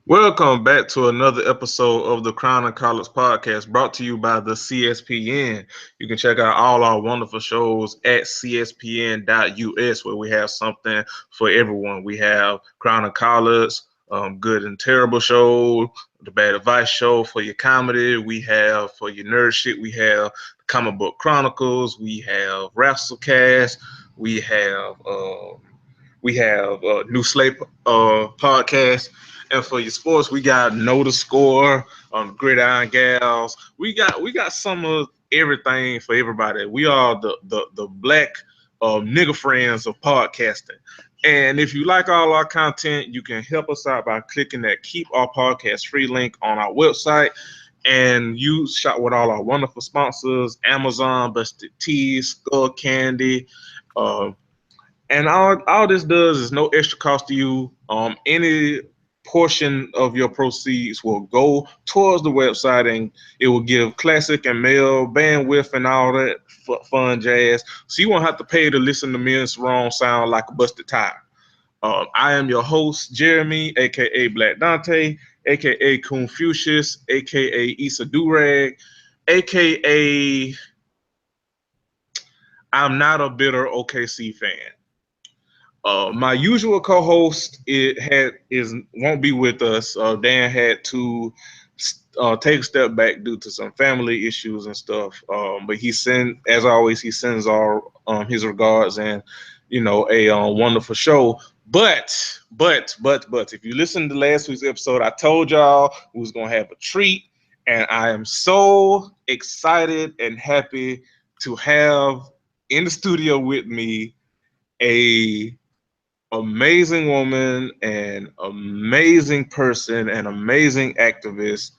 Welcome back to another episode of the Crown and College Podcast brought to you by the CSPN. You can check out all our wonderful shows at cspn.us where we have something for everyone. We have Crown and College, Good and Terrible Show, the Bad Advice Show for your comedy. We have for your nerd shit, we have Comic Book Chronicles. We have Wrestlecast. We have New Slate podcast. And for your sports, we got Know the Score, Gridiron Gals. We got some of everything for everybody. We are the black nigga friends of podcasting. And if you like all our content, you can help us out by clicking that Keep Our Podcast Free link on our website. And you shop with all our wonderful sponsors, Amazon, Busted Tees, Skull Candy, and all this does is no extra cost to you. Any portion of your proceeds will go towards the website, and it will give classic and male bandwidth and all that fun jazz. So you won't have to pay to listen to Men's Wrong sound like a busted tire. I am your host, Jeremy, aka Black Dante, aka Confucius, aka Issa Durag, aka I'm not a bitter OKC fan. My usual co-host won't be with us. Dan had to take a step back due to some family issues and stuff. But as always, he sends all his regards and a wonderful show. But if you listen to last week's episode, I told y'all we was gonna have a treat, and I am so excited and happy to have in the studio with me a amazing woman, an amazing person, an amazing activist,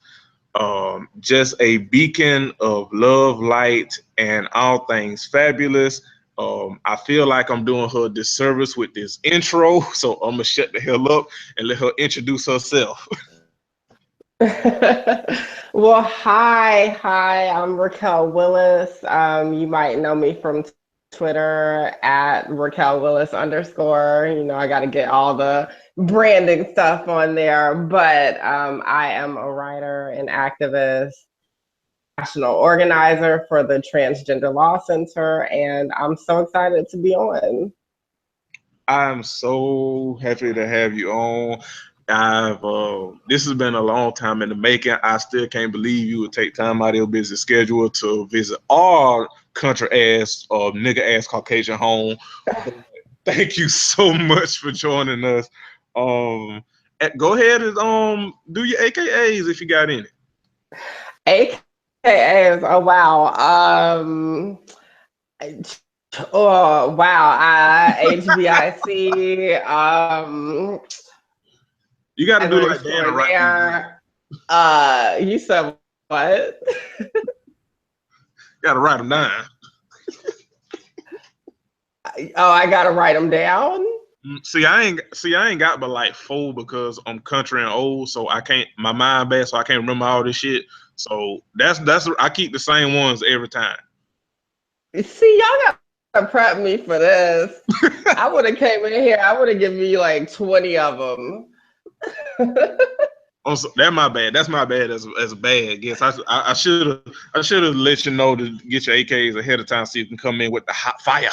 just a beacon of love, light, and all things fabulous. I feel like I'm doing her a disservice with this intro, so I'm gonna shut the hell up and let her introduce herself. Well, hi, I'm Raquel Willis. You might know me from Twitter at Raquel Willis _. I got to get all the branding stuff on there, but I am a writer and activist, national organizer for the Transgender Law Center, and I'm so excited to be on. I'm so happy to have you on. This has been a long time in the making. I still can't believe you would take time out of your busy schedule to visit our country ass nigga ass Caucasian home. Thank you so much for joining us. Go ahead and do your AKAs if you got any. AKAs, oh wow. Oh wow, HBIC. You got to do like Dana right. You said what? Got to write them down. Oh, I got to write them down. See, I ain't got but like 4 because I'm country and old, so I can't. My mind bad, so I can't remember all this shit. So that's I keep the same ones every time. See, y'all got to prep me for this. I would have came in here. I would have given you like 20 of them. Oh, so that's my bad. That's my bad as a bad guess. I should have let you know to get your AKs ahead of time so you can come in with the hot fire.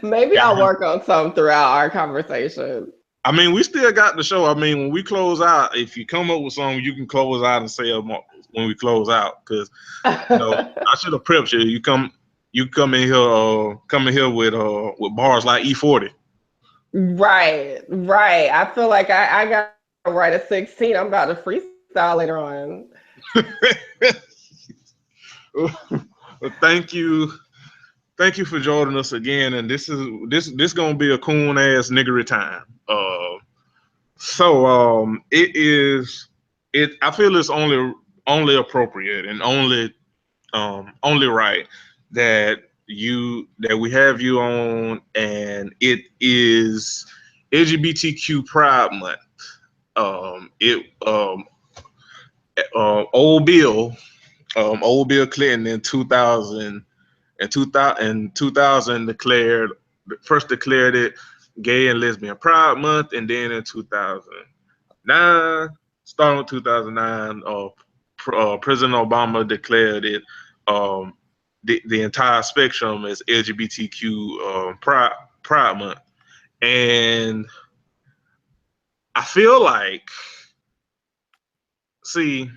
Maybe I'll work on some throughout our conversation. I mean, we still got the show. I mean, when we close out, if you come up with something, you can close out and say when we close out. Because I should have prepped you. You come in here with bars like E40. Right. I feel like I got to write a 16. I'm about to freestyle later on. Well, thank you for joining us again. And this gonna be a cool ass niggery time. I feel it's only appropriate and only right that we have you on, and it is LGBTQ Pride Month. Old Bill Clinton in 2000 declared it Gay and Lesbian Pride Month, and then in 2009, starting with 2009, President Obama declared it um, the entire spectrum as LGBTQ Pride Month, and I feel like, see,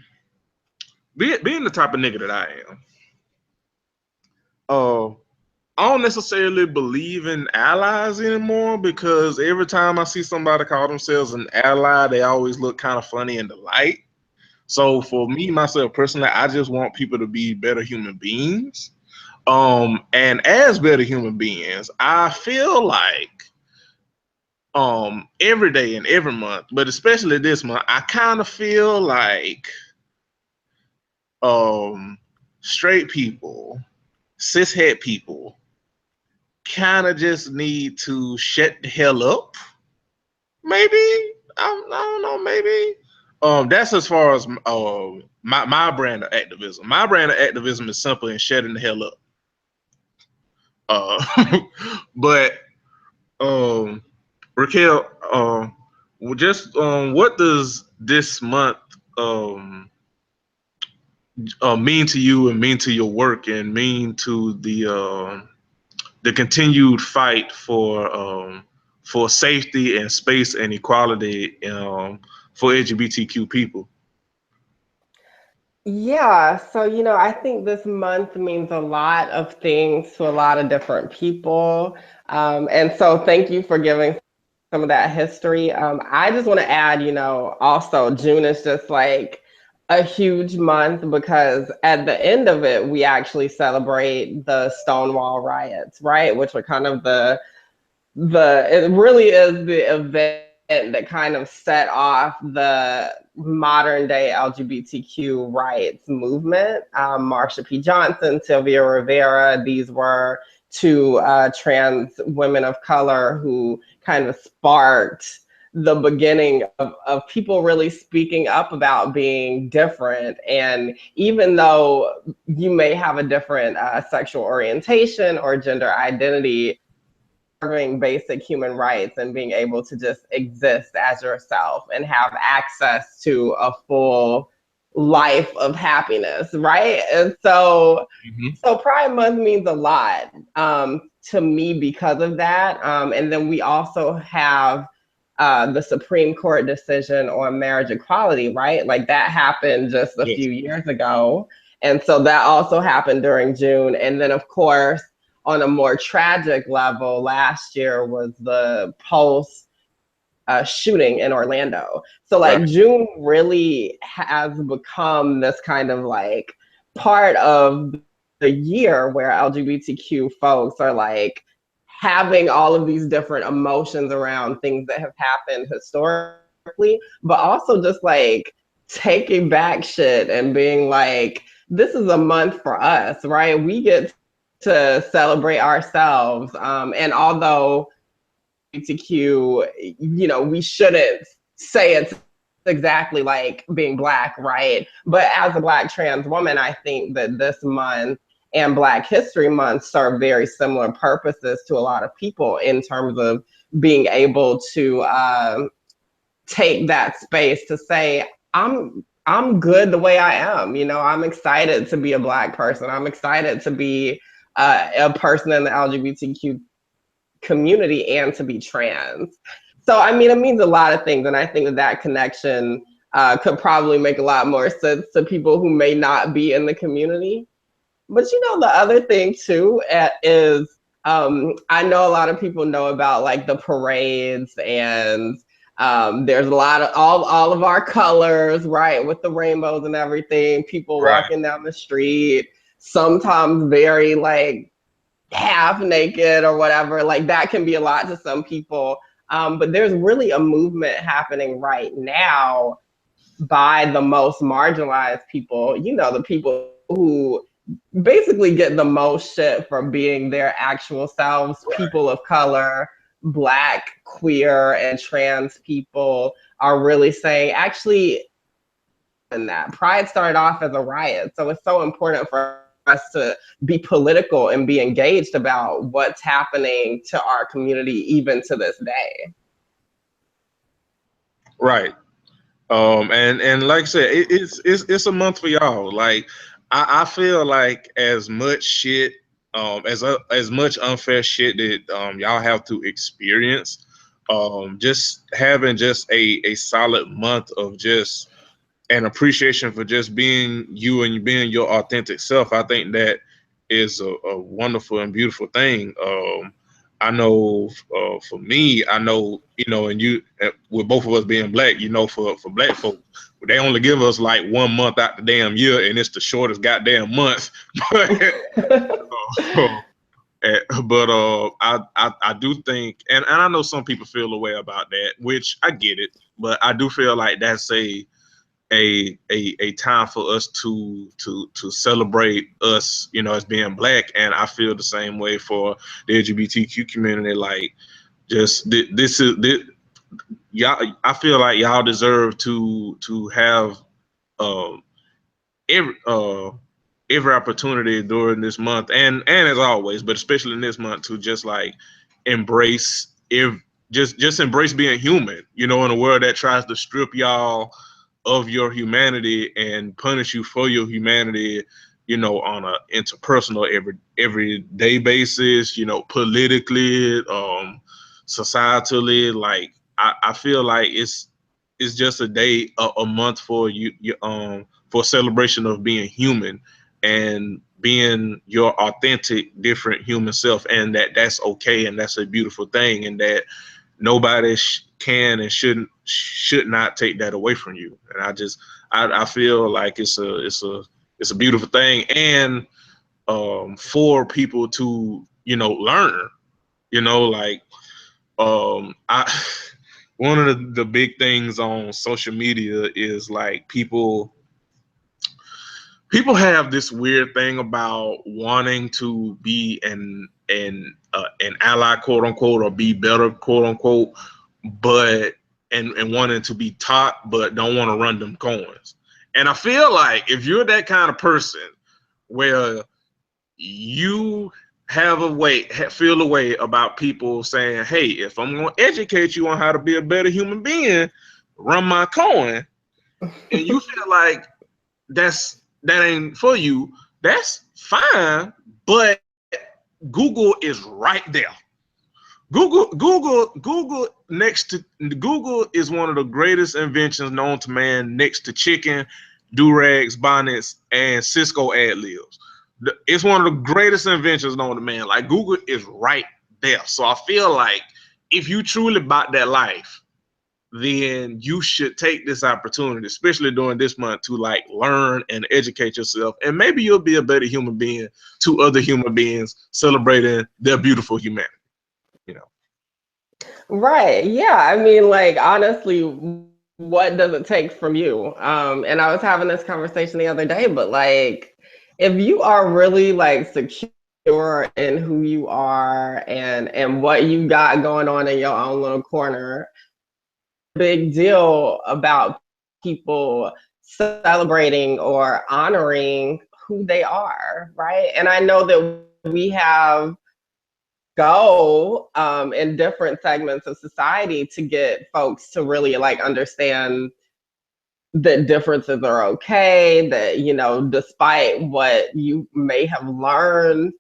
being the type of nigga that I am, uh, I don't necessarily believe in allies anymore because every time I see somebody call themselves an ally, they always look kind of funny in the light. So for me, myself personally, I just want people to be better human beings. And as better human beings, I feel like every day and every month, but especially this month, I kind of feel like um straight people, cishet people kind of just need to shut the hell up. Maybe I don't know. Maybe that's as far as my brand of activism. My brand of activism is simple and shutting the hell up. But um, Raquel, just what does this month um mean to you and mean to your work and mean to the continued fight for safety and space and equality for LGBTQ people? Yeah, so I think this month means a lot of things to a lot of different people. And so thank you for giving some of that history. I just want to add, also June is just like a huge month because at the end of it, we actually celebrate the Stonewall riots, right? Which are kind of it really is the event that kind of set off the modern day LGBTQ rights movement. Marsha P. Johnson, Sylvia Rivera, these were two trans women of color who kind of sparked the beginning of people really speaking up about being different. And even though you may have a different sexual orientation or gender identity, basic human rights and being able to just exist as yourself and have access to a full life of happiness, right? And so Mm-hmm. so Pride Month means a lot to me because of that. And then we also have the Supreme Court decision on marriage equality, right? Like that happened just a Yes. few years ago. And so that also happened during June. And then, of course, on a more tragic level, last year was the Pulse shooting in Orlando. So, like, Right. June really has become this kind of like part of the year where LGBTQ folks are like having all of these different emotions around things that have happened historically, but also just like taking back shit and being like, this is a month for us, right? We get to celebrate ourselves. And although LGBTQ, we shouldn't say it's exactly like being Black, right? But as a Black trans woman, I think that this month and Black History Month serve very similar purposes to a lot of people in terms of being able to take that space to say, I'm good the way I am. I'm excited to be a Black person. I'm excited to be a person in the LGBTQ community and to be trans. So, I mean, it means a lot of things. And I think that connection could probably make a lot more sense to people who may not be in the community. But the other thing too is I know a lot of people know about like the parades and there's a lot of all of our colors, right, with the rainbows and everything. People Right. walking down the street, sometimes very like half naked or whatever. Like that can be a lot to some people. But there's really a movement happening right now by the most marginalized people, the people who basically get the most shit for being their actual selves. Right. People of color, Black, queer, and trans people are really saying, actually, in that Pride started off as a riot. So it's so important for us to be political and be engaged about what's happening to our community even to this day. Right. And like I said, it's a month for y'all. Like I feel like as much shit, as much unfair shit that y'all have to experience, just having just a solid month of just an appreciation for just being you and being your authentic self. I think that is a wonderful and beautiful thing. I know for me, I know, and you, with both of us being black, for black folk, they only give us like 1 month out the damn year, and it's the shortest goddamn month. But I do think, and I know some people feel a way about that, which I get it, but I do feel like that's a time for us to celebrate us, as being black. And I feel the same way for the LGBTQ community. Like, just this is this, y'all. I feel like y'all deserve to have um every every opportunity during this month, and as always, but especially in this month, to just like embrace if just embrace being human, in a world that tries to strip y'all of your humanity and punish you for your humanity, on a interpersonal everyday basis, politically, societally. Like I feel like it's just a day, a month for for celebration of being human and being your authentic, different human self, and that's okay, and that's a beautiful thing, and that nobody can and should not take that away from you. And I feel like it's a beautiful thing, and for people to learn, like I one of the big things on social media is like people have this weird thing about wanting to be an ally, quote unquote, or be better, quote unquote, but and wanting to be taught, but don't want to run them coins. And I feel like if you're that kind of person where you feel a way about people saying, hey, if I'm going to educate you on how to be a better human being, run my coin, and you feel like that ain't for you, that's fine. But Google is right there. Google is one of the greatest inventions known to man, next to chicken, do-rags, bonnets, and Cisco ad libs. It's one of the greatest inventions known to man. Like, Google is right there. So I feel like if you truly bought that life, then you should take this opportunity, especially during this month, to like learn and educate yourself, and maybe you'll be a better human being to other human beings, celebrating their beautiful humanity. You know. Right. Yeah. I mean, like, honestly, what does it take from you? And I was having this conversation the other day, but like, if you are really like secure in who you are and what you got going on in your own little corner, big deal about people celebrating or honoring who they are, right? And I know that we have go in different segments of society to get folks to really like understand that differences are okay, that, despite what you may have learned,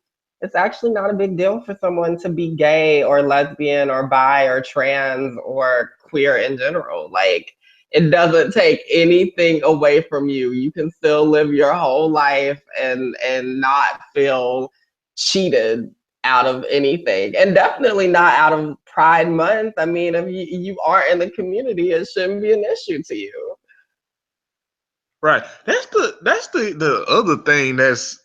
it's actually not a big deal for someone to be gay or lesbian or bi or trans or queer in general. Like, it doesn't take anything away from you. You can still live your whole life and not feel cheated out of anything, and definitely not out of Pride Month. I mean, if you aren't in the community, it shouldn't be an issue to you. Right. That's the other thing that's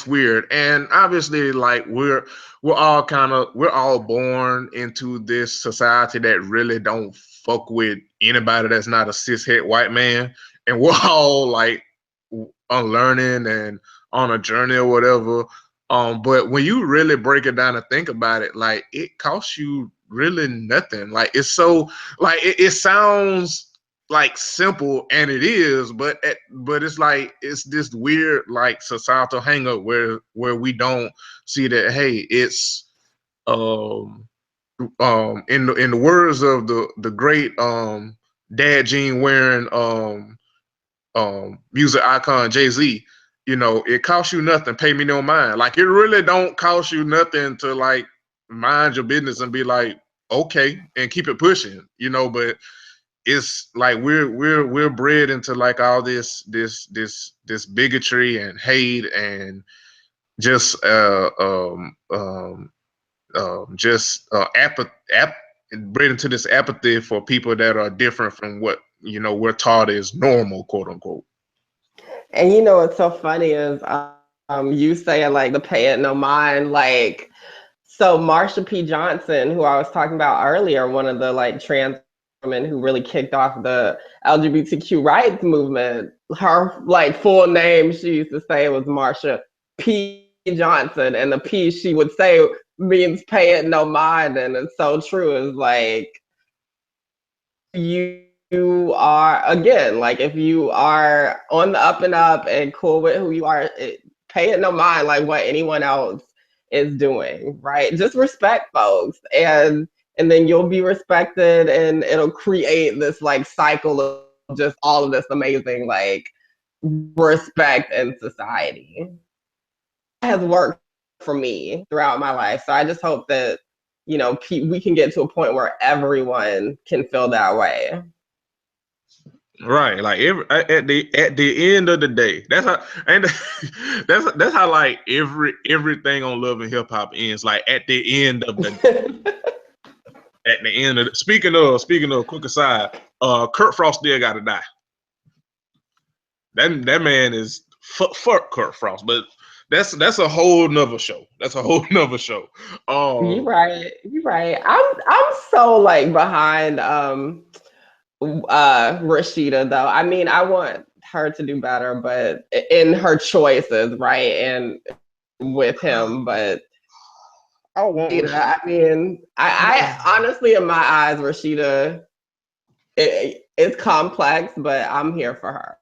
weird. And obviously, like, we're all born into this society that really don't fuck with anybody that's not a cishet white man. And we're all like unlearning and on a journey or whatever. But when you really break it down and think about it, like, it costs you really nothing. Like, it's so, like, it sounds like simple, and it is, but it's like it's this weird like societal hang up where we don't see that, hey, it's um in the words of the great dad Gene wearing music icon Jay-Z, you know, it costs you nothing, pay me no mind. Like it really don't cost you nothing to like mind your business and be like, okay, and keep it pushing, you know, but it's like we're bred into like all this bigotry and hate and just bred into this apathy for people that are different from what, you know, we're taught is normal, quote unquote. And you know what's so funny is you saying like the pay it no mind, like so Marsha P. Johnson, who I was talking about earlier, one of the like trans women who really kicked off the LGBTQ rights movement, her like full name, she used to say it was Marsha P. Johnson, and the P she would say means pay it no mind, and it's so true. It's like you are, again, like if you are on the up and up and cool with who you are, pay it no mind like what anyone else is doing, right? Just respect folks, and then you'll be respected, and it'll create this like cycle of just all of this amazing like respect in society. Has worked for me throughout my life, so I just hope that, you know, we can get to a point where everyone can feel that way. Right, like at the end of the day, that's how, and that's how like everything on Love and Hip Hop ends. Like at the end of the at the end of speaking of quick aside, Kurt Frost still got to die. That man is fuck Kurt Frost, but that's a whole nother show. That's a whole nother show. You're right. You're right. I'm so like behind Rashida though. I mean, I want her to do better, but in her choices, right? And with him, but I want I mean, I honestly, in my eyes, Rashida, it's complex, but I'm here for her.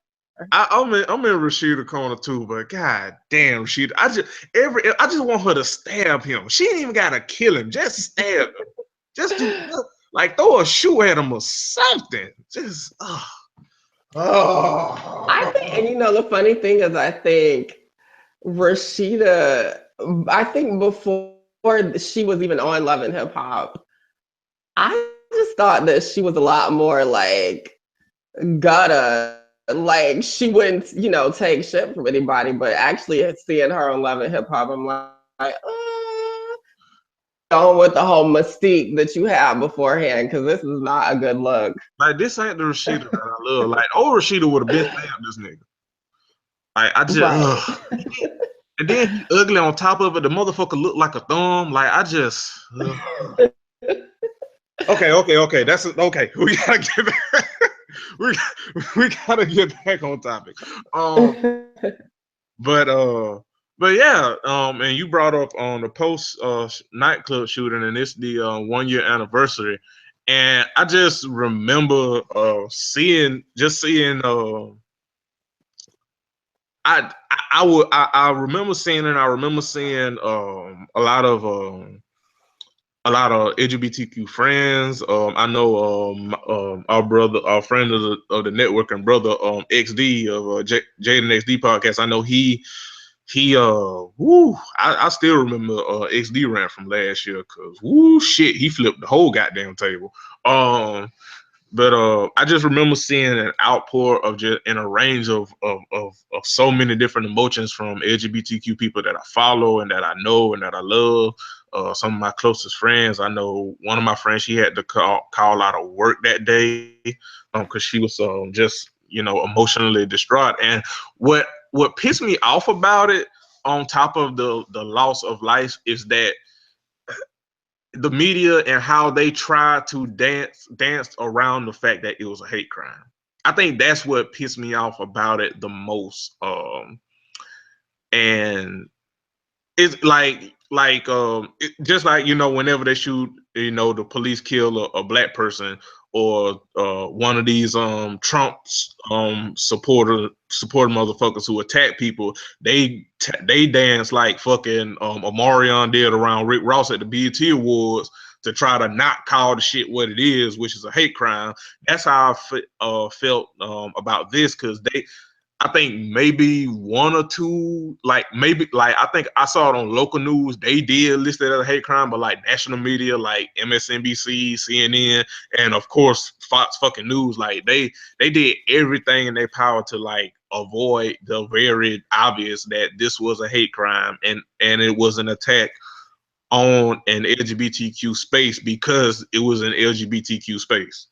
I'm in Rashida corner too, but god damn Rashida, I just want her to stab him. She ain't even gotta kill him, just stab him. Just do like throw a shoe at him or something. Just I think, and you know, the funny thing is, I think Rashida, I think before she was even on Love and Hip Hop, I just thought that she was a lot more like gutta, like she wouldn't, you know, take shit from anybody. But actually, seeing her on Love and Hip Hop, I'm like, going with the whole mystique that you have beforehand, because this is not a good look. like this ain't the Rashida that I love. Like old Rashida would have been stabbed this nigga. Like I just Right. and then he ugly on top of it. The motherfucker looked like a thumb. Like I just okay. That's okay. We gotta get back. we we gotta get back on topic. But yeah, and you brought up on the post nightclub shooting, and it's the 1 year anniversary, and I just remember seeing I remember seeing, and I remember seeing a lot of LGBTQ friends. I know our brother, our friend of the network and brother XD of Jaden XD podcast. I know I still remember XD ran from last year because shit, he flipped the whole goddamn table. But I just remember seeing an outpour of just in a range of so many different emotions from LGBTQ people that I follow and that I know and that I love. Some of my closest friends. I know one of my friends, she had to call out of work that day because she was just, you know, emotionally distraught. And what pissed me off about it, on top of the loss of life, is that the media and how they try to dance around the fact that it was a hate crime. I think that's what pissed me off about it the most. And it's just like, you know, whenever they shoot the police kill a black person, or one of these Trump's supporter motherfuckers who attack people, they dance like fucking Omarion did around Rick Ross at the BET Awards to try to not call the shit what it is, which is a hate crime. That's how I felt about this, because I think maybe one or two, like maybe like I think I saw it on local news. They did list it as a hate crime, but like national media, like MSNBC, CNN, and of course Fox fucking News, like they did everything in their power to like avoid the very obvious that this was a hate crime, and it was an attack on an LGBTQ space because it was an LGBTQ space.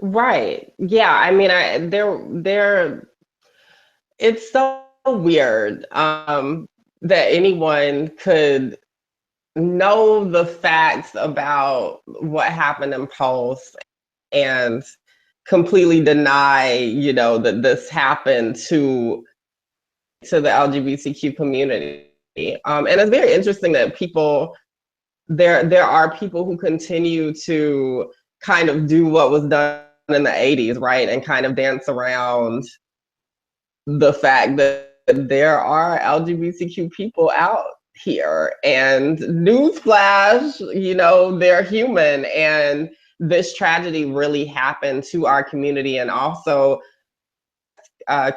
Right. Yeah. I mean, it's so weird that anyone could know the facts about what happened in Pulse and completely deny, that this happened to the LGBTQ community. And it's very interesting that there are people who continue to kind of do what was done in the 80s, right? And kind of dance around the fact that there are LGBTQ people out here. And newsflash, they're human. And this tragedy really happened to our community and also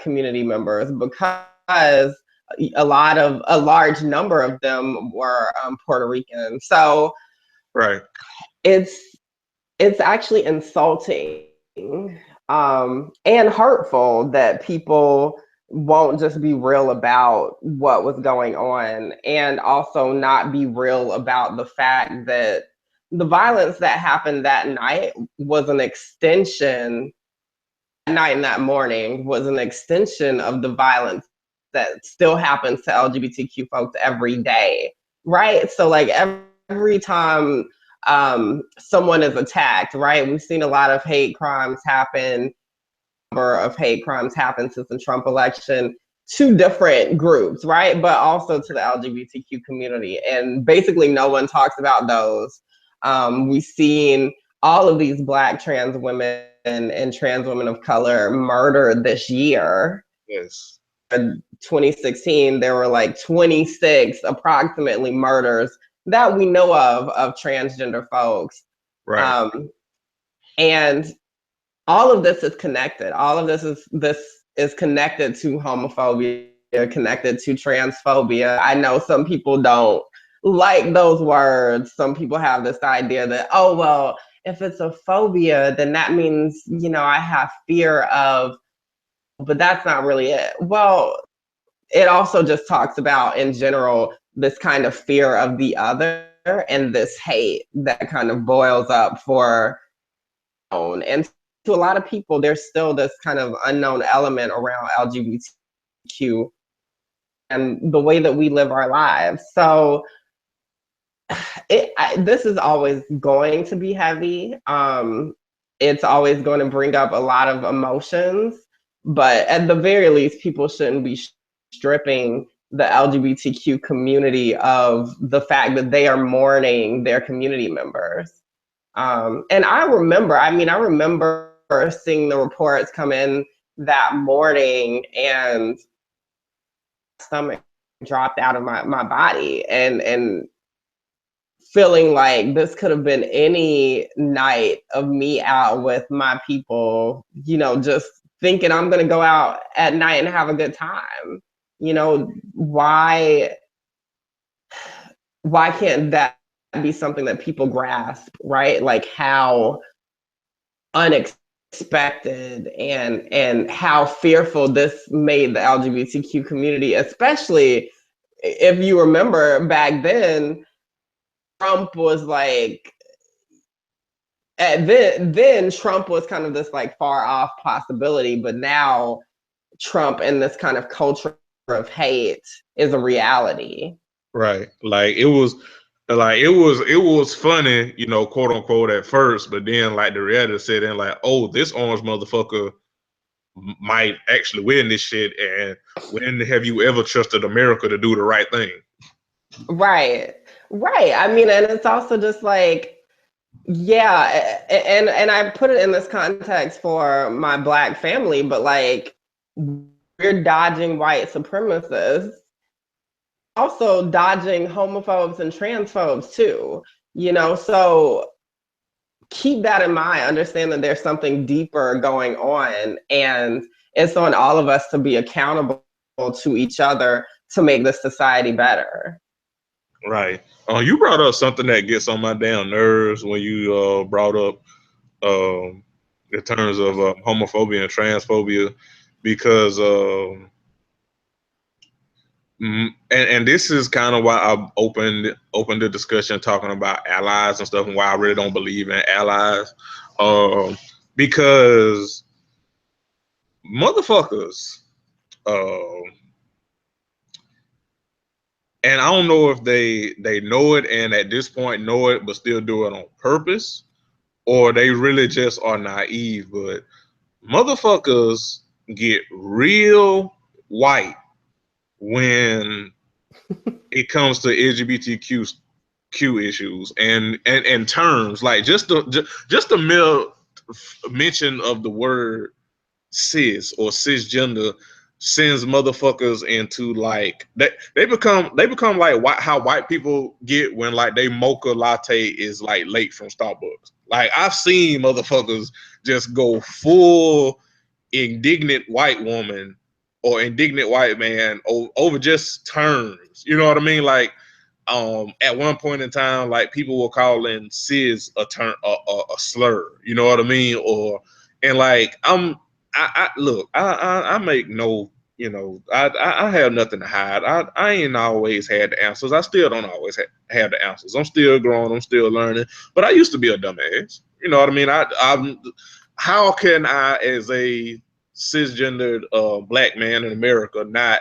community members, because a large number of them were Puerto Rican. So Right. It's actually insulting and hurtful that people won't just be real about what was going on, and also not be real about the fact that the violence that happened that night was an extension night and that morning was an extension of the violence that still happens to LGBTQ folks every day, right? So like every time someone is attacked, right? We've seen a lot of hate crimes happen, number of hate crimes happen since the Trump election to different groups, right? But also to the LGBTQ community. And basically no one talks about those. We've seen all of these Black trans women and trans women of color murdered this year. Yes. In 2016, there were like 26 approximately murders that we know of transgender folks. Right. And all of this is connected. All of this is connected to homophobia, connected to transphobia. I know some people don't like those words. Some people have this idea that, oh, well, if it's a phobia, then that means, I have fear of, but that's not really it. Well, it also just talks about, in general, this kind of fear of the other and this hate that kind of boils up for own. And to a lot of people, there's still this kind of unknown element around LGBTQ and the way that we live our lives. So this is always going to be heavy. It's always going to bring up a lot of emotions, but at the very least, people shouldn't be stripping the LGBTQ community of the fact that they are mourning their community members. And I remember seeing the reports come in that morning, and stomach dropped out of my body, and feeling like this could have been any night of me out with my people, just thinking I'm going to go out at night and have a good time. Why can't that be something that people grasp, right? Like how unexpected and how fearful this made the LGBTQ community, especially if you remember back then, Trump was like, then Trump was kind of this like far off possibility, but now Trump and this kind of culture of hate is a reality. Right. It was funny, quote unquote at first, but then like the reality set in, like, oh, this orange motherfucker might actually win this shit, and when have you ever trusted America to do the right thing? Right. Right. I mean, and it's also just like, yeah, and I put it in this context for my Black family, but like we're dodging white supremacists, also dodging homophobes and transphobes too, you know, so keep that in mind. Understand that there's something deeper going on, and it's on all of us to be accountable to each other to make this society better. Right. You brought up something that gets on my damn nerves when you brought up in terms of homophobia and transphobia, because and this is kind of why I opened the discussion talking about allies and stuff, and why I really don't believe in allies, because motherfuckers, um, and I don't know if they know it and at this point know it but still do it on purpose, or they really just are naive. But motherfuckers get real white when it comes to LGBTQ issues and terms, like just the mere mention of the word cis or cisgender sends motherfuckers into like they become like how white people get when like they mocha latte is like late from Starbucks. Like I've seen motherfuckers just go full indignant white woman or indignant white man over just terms. You know what I mean? Like at one point in time, like people were calling cis a term a slur. You know what I mean? Or and like I look, I make no, you know, I have nothing to hide. I ain't always had the answers. I still don't always have the answers. I'm still growing. I'm still learning. But I used to be a dumbass. You know what I mean? I'm how can I, as a cisgendered black man in America, not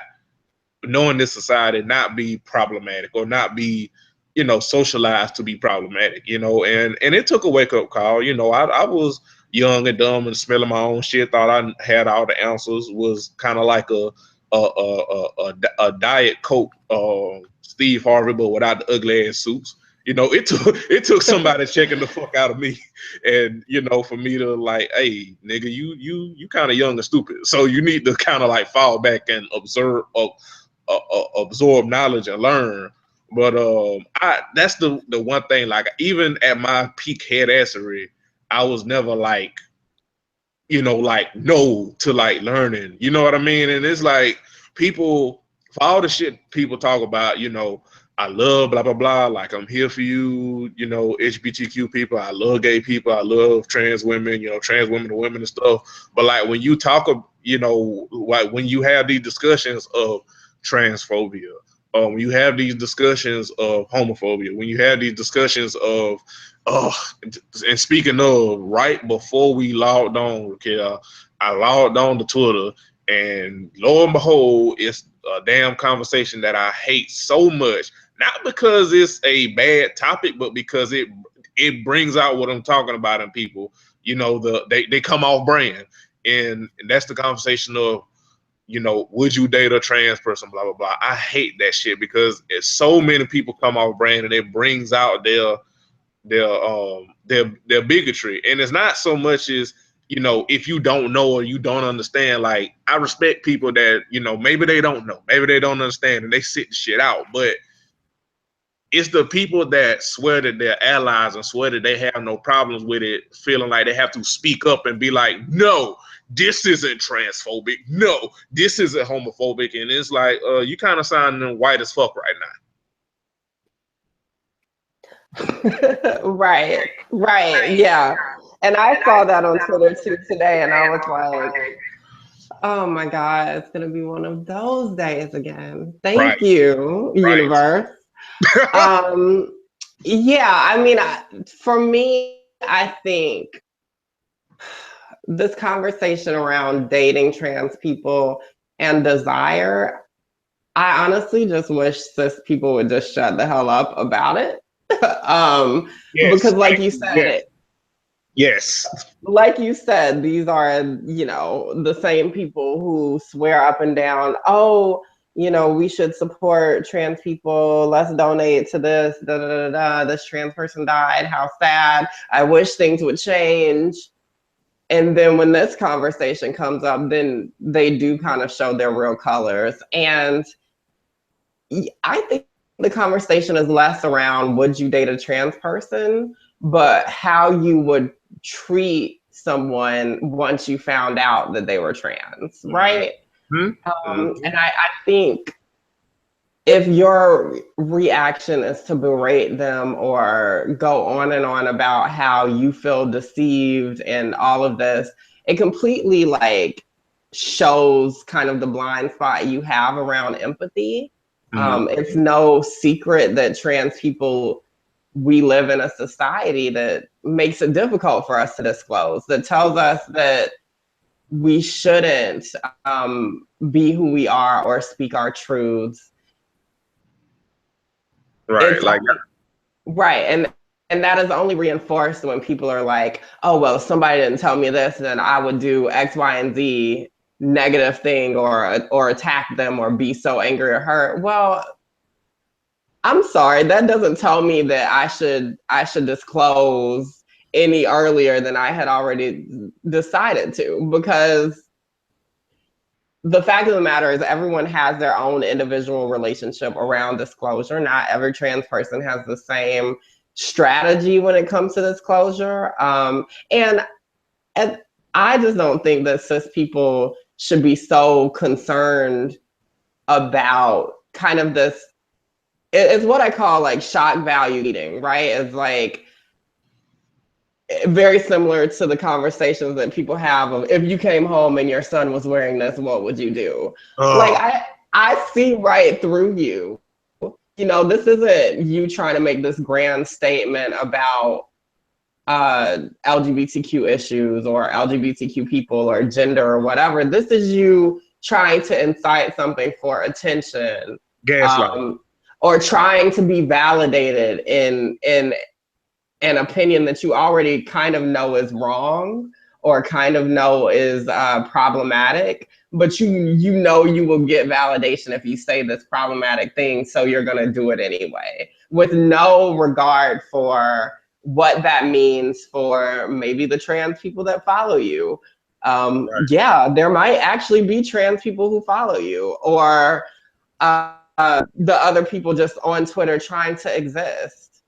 knowing this society, not be problematic or not be, you know, socialized to be problematic, you know? And it took a wake up call. You know, I was young and dumb and smelling my own shit, thought I had all the answers, was kind of like a diet coke Steve Harvey, but without the ugly ass suits. You know, it took somebody checking the fuck out of me, and you know, for me to like, hey, nigga, you kind of young and stupid, so you need to kind of like fall back and absorb knowledge and learn. But I that's the one thing. Like even at my peak headassery, I was never like, you know, like no to like learning. You know what I mean? And it's like people, for all the shit people talk about, you know, I love blah blah blah. Like I'm here for you, you know, HBTQ people. I love gay people. I love trans women, you know, trans women and women and stuff. But like when you talk, you know, like when you have these discussions of transphobia, when you have these discussions of homophobia, when you have these discussions of oh, and speaking of, right before we logged on, Raquel, I logged on to Twitter, and lo and behold, it's a damn conversation that I hate so much. Not because it's a bad topic, but because it brings out what I'm talking about in people. You know, they come off brand, and that's the conversation of, you know, would you date a trans person? Blah blah blah. I hate that shit because it's so many people come off brand, and it brings out their bigotry. And it's not so much as, you know, if you don't know or you don't understand. Like I respect people that, you know, maybe they don't know, maybe they don't understand, and they sit the shit out. But it's the people that swear that they're allies and swear that they have no problems with it, feeling like they have to speak up and be like, no, this isn't transphobic, no, this isn't homophobic. And it's like, you kind of sounding white as fuck right Right, right, yeah. And I saw that on Twitter too today, and I was like, oh my God, it's gonna be one of those days again. now. Right, Thank you, right. universe. Um, yeah, I mean, for me, I think this conversation around dating trans people and desire, I honestly just wish cis people would just shut the hell up about it. Yes, Because like thank you you. Yes, said, yes. like you said, these are, you know, the same people who swear up and down, oh, you know, we should support trans people. Let's donate to this. Da da da da. This trans person died. How sad. I wish things would change. And then when this conversation comes up, then they do kind of show their real colors. And I think the conversation is less around would you date a trans person, but how you would treat someone once you found out that they were trans, right? And I think if your reaction is to berate them or go on and on about how you feel deceived and all of this, it completely like shows kind of the blind spot you have around empathy. It's no secret that trans people, we live in a society that makes it difficult for us to disclose, that tells us that we shouldn't be who we are or speak our truths. Right. Like, right. And that is only reinforced when people are like, oh, well, if somebody didn't tell me this, then I would do X, Y, and Z negative thing or attack them or be so angry or hurt. Well, I'm sorry, that doesn't tell me that I should disclose any earlier than I had already decided to, because the fact of the matter is everyone has their own individual relationship around disclosure. Not every trans person has the same strategy when it comes to disclosure. And I just don't think that cis people should be so concerned about kind of this. It's what I call like shock value eating, right? It's like very similar to the conversations that people have of if you came home and your son was wearing this, what would you do? Like I see right through you. You know, this isn't you trying to make this grand statement about LGBTQ issues or LGBTQ people or gender or whatever. This is you trying to incite something for attention, or trying to be validated in an opinion that you already kind of know is wrong or kind of know is problematic, but you know you will get validation if you say this problematic thing, so you're going to do it anyway, with no regard for what that means for maybe the trans people that follow you. Yeah, there might actually be trans people who follow you, or the other people just on Twitter trying to exist.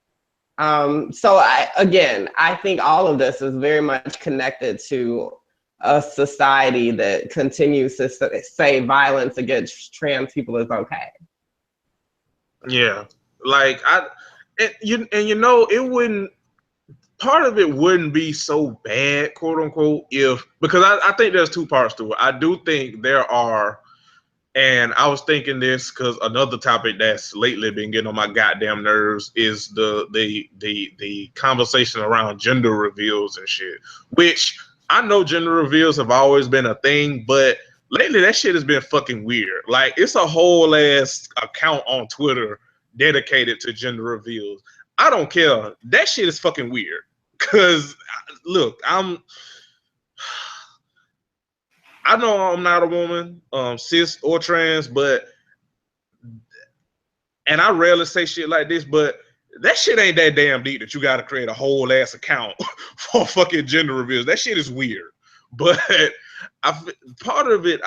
So I think all of this is very much connected to a society that continues to say violence against trans people is okay. Yeah, like you know, it wouldn't. Part of it wouldn't be so bad, quote unquote, if because I think there's two parts to it. I do think there are. And I was thinking this because another topic that's lately been getting on my goddamn nerves is the conversation around gender reveals and shit. Which I know gender reveals have always been a thing, but lately that shit has been fucking weird. Like it's a whole ass account on Twitter dedicated to gender reveals. I don't care. That shit is fucking weird. Cause look, I know I'm not a woman, cis or trans, and I rarely say shit like this, but that shit ain't that damn deep that you got to create a whole ass account for fucking gender reveals. That shit is weird. But part of it,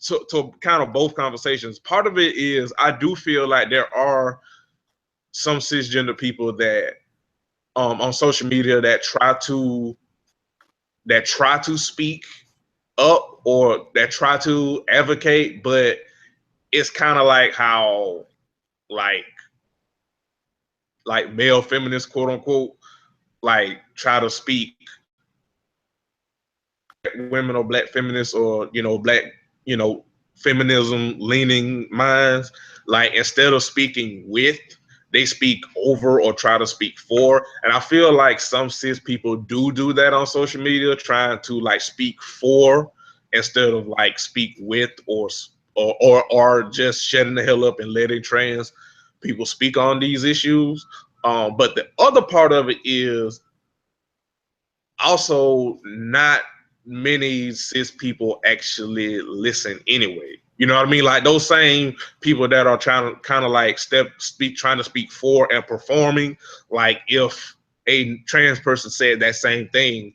to kind of both conversations, part of it is I do feel like there are some cisgender people that on social media that try to speak up or that try to advocate, but it's kind of like how like male feminists, quote unquote, like try to speak women or black feminists or black feminism leaning minds, like instead of speaking with, they speak over or try to speak for. And I feel like some cis people do that on social media, trying to like speak for instead of like speak with, or just shutting the hell up and letting trans people speak on these issues. But the other part of it is also not many cis people actually listen anyway. You know what I mean? Like those same people that are trying to kind of like trying to speak for and performing. Like if a trans person said that same thing,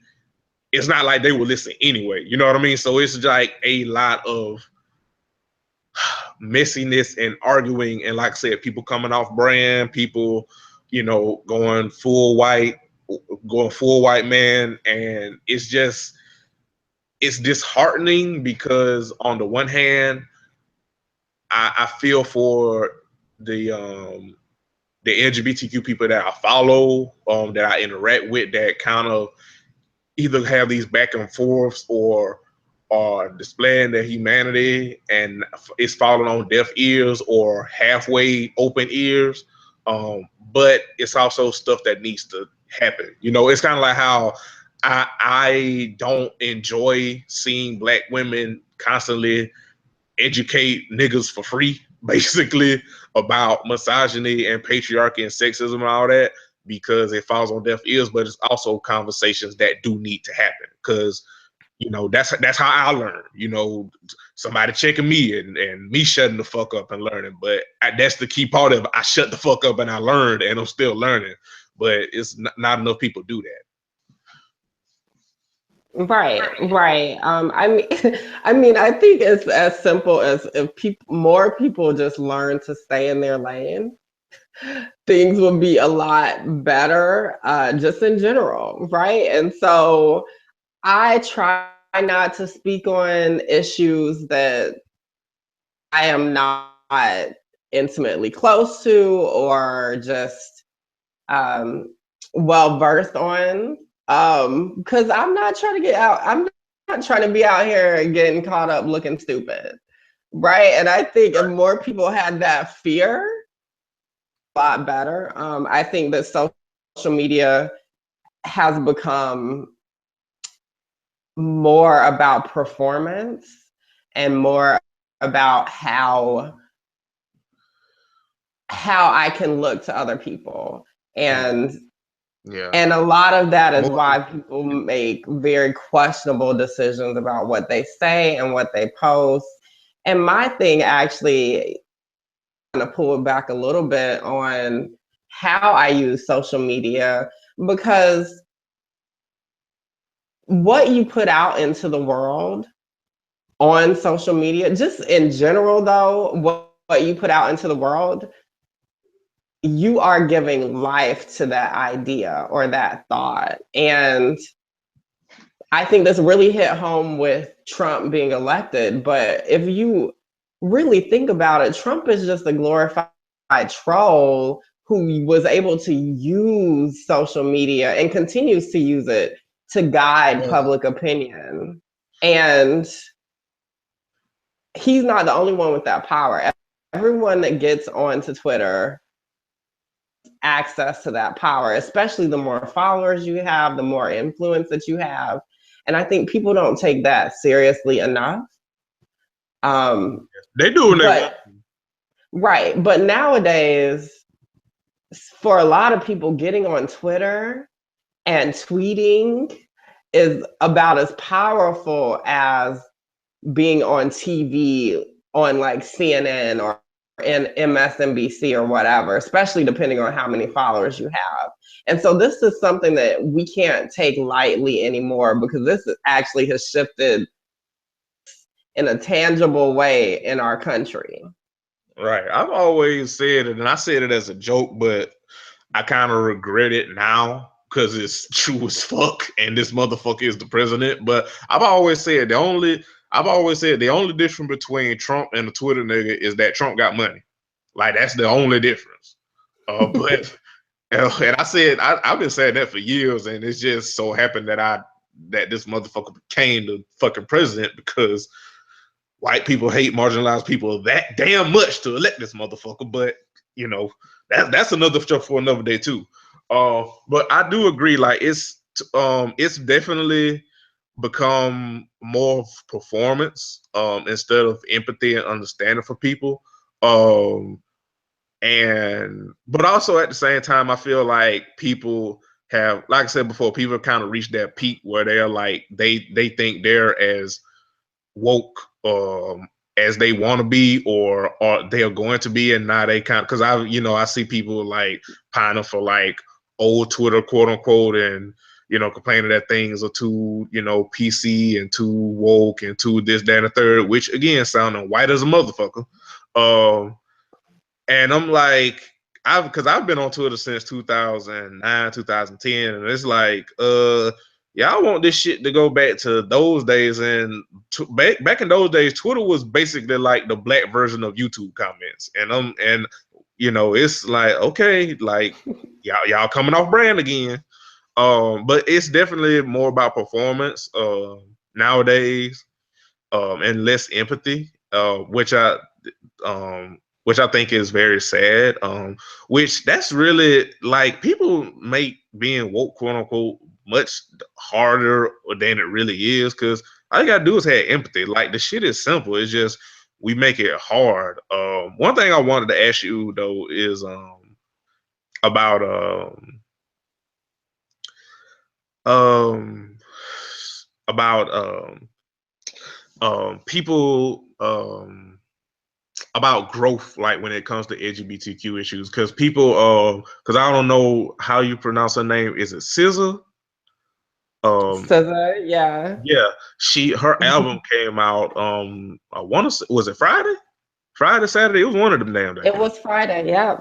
it's not like they would listen anyway. You know what I mean? So it's like a lot of messiness and arguing, and like I said, people coming off brand, people, going full white man, and it's disheartening because on the one hand, I feel for the LGBTQ people that I follow, that I interact with, that kind of either have these back and forths or are displaying their humanity, and it's falling on deaf ears or halfway open ears. But it's also stuff that needs to happen. It's kind of like how I don't enjoy seeing black women constantly educate niggas for free, basically, about misogyny and patriarchy and sexism and all that, because it falls on deaf ears. But it's also conversations that do need to happen, because that's how I learn. Somebody checking me and me shutting the fuck up and learning. But that's the key part of it. I shut the fuck up and I learned, and I'm still learning. But it's not enough people do that. Right, right. I mean, I mean, I think it's as simple as if more people just learn to stay in their lane, things will be a lot better, just in general, right? And so I try not to speak on issues that I am not intimately close to or just um, well versed on, because I'm not trying to get out. I'm not trying to be out here getting caught up looking stupid, right? And I think if more people had that fear, a lot better. I think that social media has become more about performance and more about how I can look to other people. And Yeah. and a lot of that is why people make very questionable decisions about what they say and what they post. And my thing actually, kind of pull it back a little bit on how I use social media, because what you put out into the world on social media, just in general though, what you put out into the world, you are giving life to that idea or that thought. And I think this really hit home with Trump being elected. But if you really think about it, Trump is just a glorified troll who was able to use social media and continues to use it to guide public opinion. And he's not the only one with that power. Everyone that gets onto Twitter access to that power, especially the more followers you have, the more influence that you have. And I think people don't take that seriously enough. They do, but right. But nowadays, for a lot of people, getting on Twitter and tweeting is about as powerful as being on TV on like CNN or in MSNBC or whatever, especially depending on how many followers you have. And so this is something that we can't take lightly anymore, because this actually has shifted in a tangible way in our country. Right. I've always said it, and I said it as a joke, but I kind of regret it now because it's true as fuck, and this motherfucker is the president. But I've always said the only difference between Trump and the Twitter nigga is that Trump got money. Like that's the only difference. But and I said I've been saying that for years, and it's just so happened that this motherfucker became the fucking president because white people hate marginalized people that damn much to elect this motherfucker. But that's another stuff for another day too. But I do agree, like it's definitely become more performance instead of empathy and understanding for people. But also at the same time, I feel like people have, like I said before, people have kind of reached that peak where they're like they think they're as woke as they want to be, or they are going to be, and now they kind of, because I see people like pining for like old Twitter, quote unquote, and complaining that things are too PC and too woke and too this, that, and the third, which again sounding white as a motherfucker. Um, and I'm like, I've been on Twitter since 2009, 2010, and it's like, yeah, I want this shit to go back to those days. And back in those days, Twitter was basically like the black version of YouTube comments. And it's like, okay, like y'all coming off brand again. But it's definitely more about performance nowadays, and less empathy, which I think is very sad. Which that's really like, people make being woke, quote unquote, much harder than it really is, because all you gotta do is have empathy. Like, the shit is simple. It's just we make it hard. One thing I wanted to ask you though is about um about people, about growth, like when it comes to LGBTQ issues, because people, because I don't know how you pronounce her name. Is it SZA? SZA, yeah. Yeah, her album came out. I want to say, was it Friday? Friday, Saturday? It was one of them damn days. It was Friday, yeah.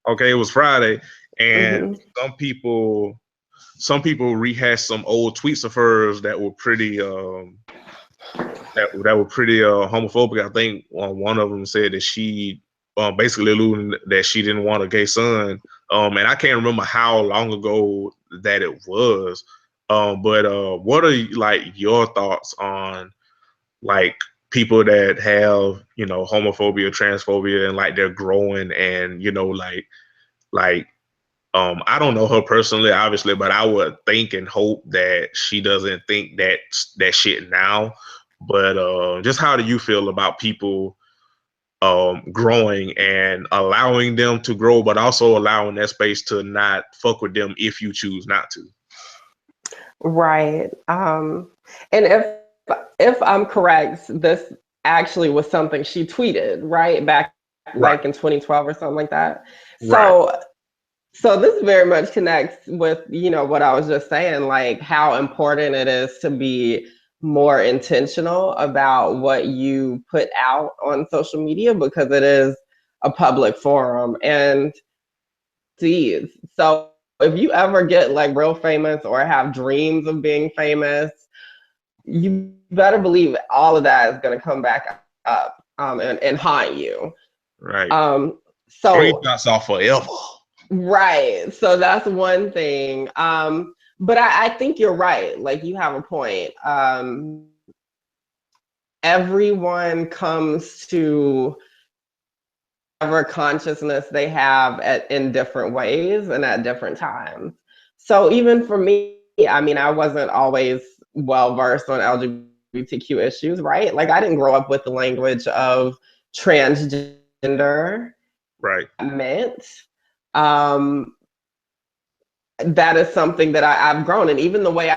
Okay, it was Friday, and Mm-hmm. some people rehashed some old tweets of hers that were pretty that were pretty homophobic. I think one of them said that she basically alluding that she didn't want a gay son. And I can't remember how long ago that it was. But what are like your thoughts on like people that have homophobia, transphobia, and like they're growing, and like I don't know her personally, obviously, but I would think and hope that she doesn't think that shit now. But just how do you feel about people growing and allowing them to grow, but also allowing that space to not fuck with them if you choose not to? Right. And if I'm correct, this actually was something she tweeted, right? Back Right, like in 2012 or something like that. right, So this very much connects with, what I was just saying, like how important it is to be more intentional about what you put out on social media, because it is a public forum. And so if you ever get like real famous or have dreams of being famous, you better believe all of that is going to come back up, and haunt you. right. Um, so Screenshots off forever. Right. So that's one thing. But I think you're right. Like, you have a point. Everyone comes to whatever consciousness they have in different ways and at different times. So even for me, I mean, I wasn't always well versed on LGBTQ issues, right? Like, I didn't grow up with the language of transgender Right, meant. Um, that is something that I've grown. And even the way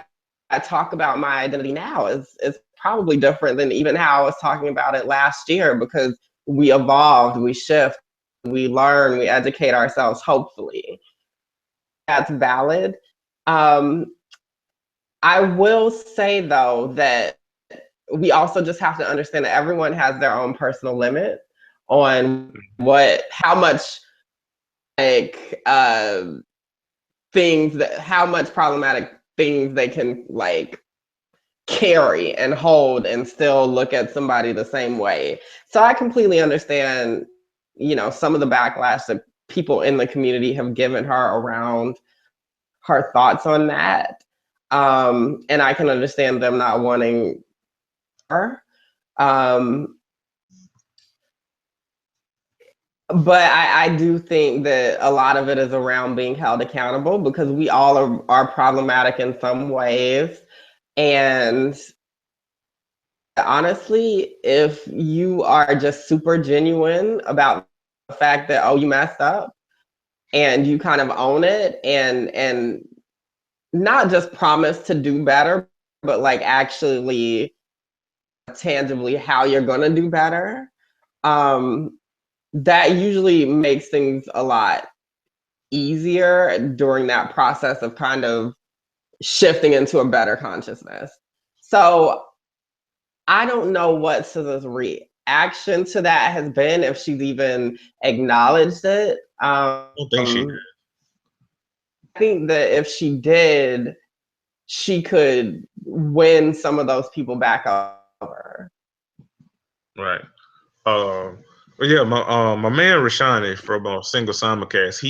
I talk about my identity now is probably different than even how I was talking about it last year, because we evolved, we shift, we learn, we educate ourselves, hopefully. That's valid. Um, I will say, though, that we also just have to understand that everyone has their own personal limit on how much, like, how much problematic things they can like carry and hold and still look at somebody the same way. So I completely understand, some of the backlash that people in the community have given her around her thoughts on that. And I can understand them not wanting her. Um, but I do think that a lot of it is around being held accountable, because we all are problematic in some ways. And honestly, if you are just super genuine about the fact that, oh, you messed up, and you kind of own it, and not just promise to do better, but like actually tangibly how you're going to do better, that usually makes things a lot easier during that process of kind of shifting into a better consciousness. So I don't know what Scissor's reaction to that has been, if she's even acknowledged it. I don't think she did. I think that if she did, she could win some of those people back over. Right. But yeah, my man Rashani from Single Simulcast,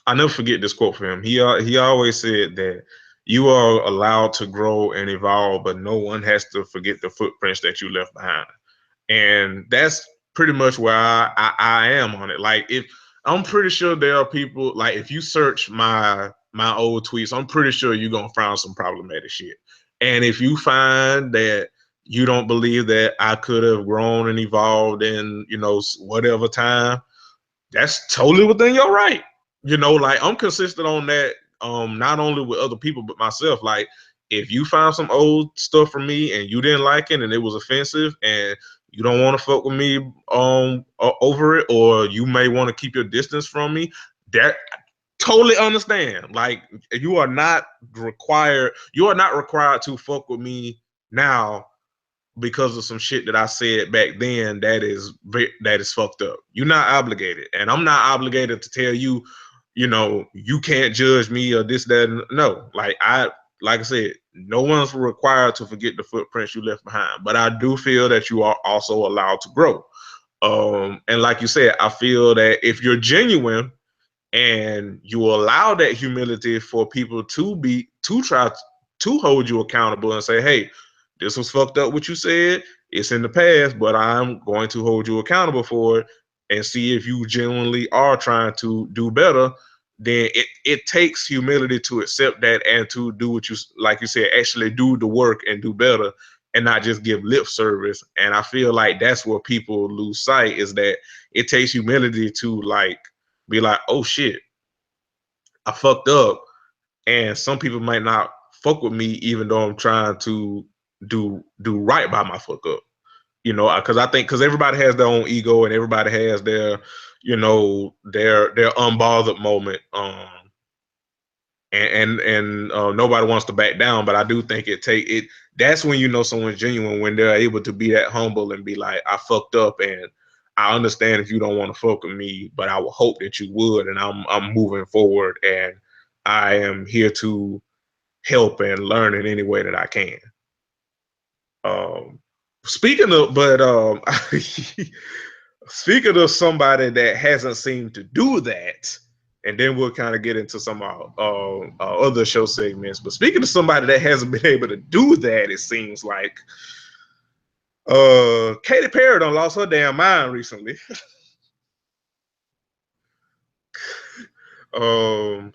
I never forget this quote from him. He always said that you are allowed to grow and evolve, but no one has to forget the footprints that you left behind. And that's pretty much where I am on it. Like, if I'm pretty sure there are people, like, if you search my old tweets, I'm pretty sure you're gonna find some problematic shit. And if you find that you don't believe that I could have grown and evolved in, whatever time, that's totally within your right. Like, I'm consistent on that, not only with other people but myself. Like, if you found some old stuff from me and you didn't like it and it was offensive and you don't want to fuck with me over it, or you may want to keep your distance from me, that totally understand. Like, you are not required to fuck with me now because of some shit that I said back then that is fucked up. You're not obligated, and I'm not obligated to tell you, you can't judge me or this, that, and no. Like I said, no one's required to forget the footprints you left behind, but I do feel that you are also allowed to grow. And like you said, I feel that if you're genuine and you allow that humility for people to try to hold you accountable and say, hey, this was fucked up what you said, it's in the past, but I'm going to hold you accountable for it, and see if you genuinely are trying to do better, then it takes humility to accept that and to do what you, like you said, actually do the work and do better, and not just give lip service. And I feel like that's where people lose sight, is that it takes humility to, like, be like, oh shit, I fucked up. And some people might not fuck with me even though I'm trying to do right by my fuck up. Because I think, because everybody has their own ego and everybody has their, their unbothered moment. And nobody wants to back down, but I do think that's when someone's genuine, when they're able to be that humble and be like, I fucked up, and I understand if you don't want to fuck with me, but I would hope that you would, and I'm moving forward, and I am here to help and learn in any way that I can. Um, speaking of, but speaking of somebody that hasn't seemed to do that, and then we'll kind of get into some other show segments. But speaking of somebody that hasn't been able to do that, it seems like Katy Perry done lost her damn mind recently. um,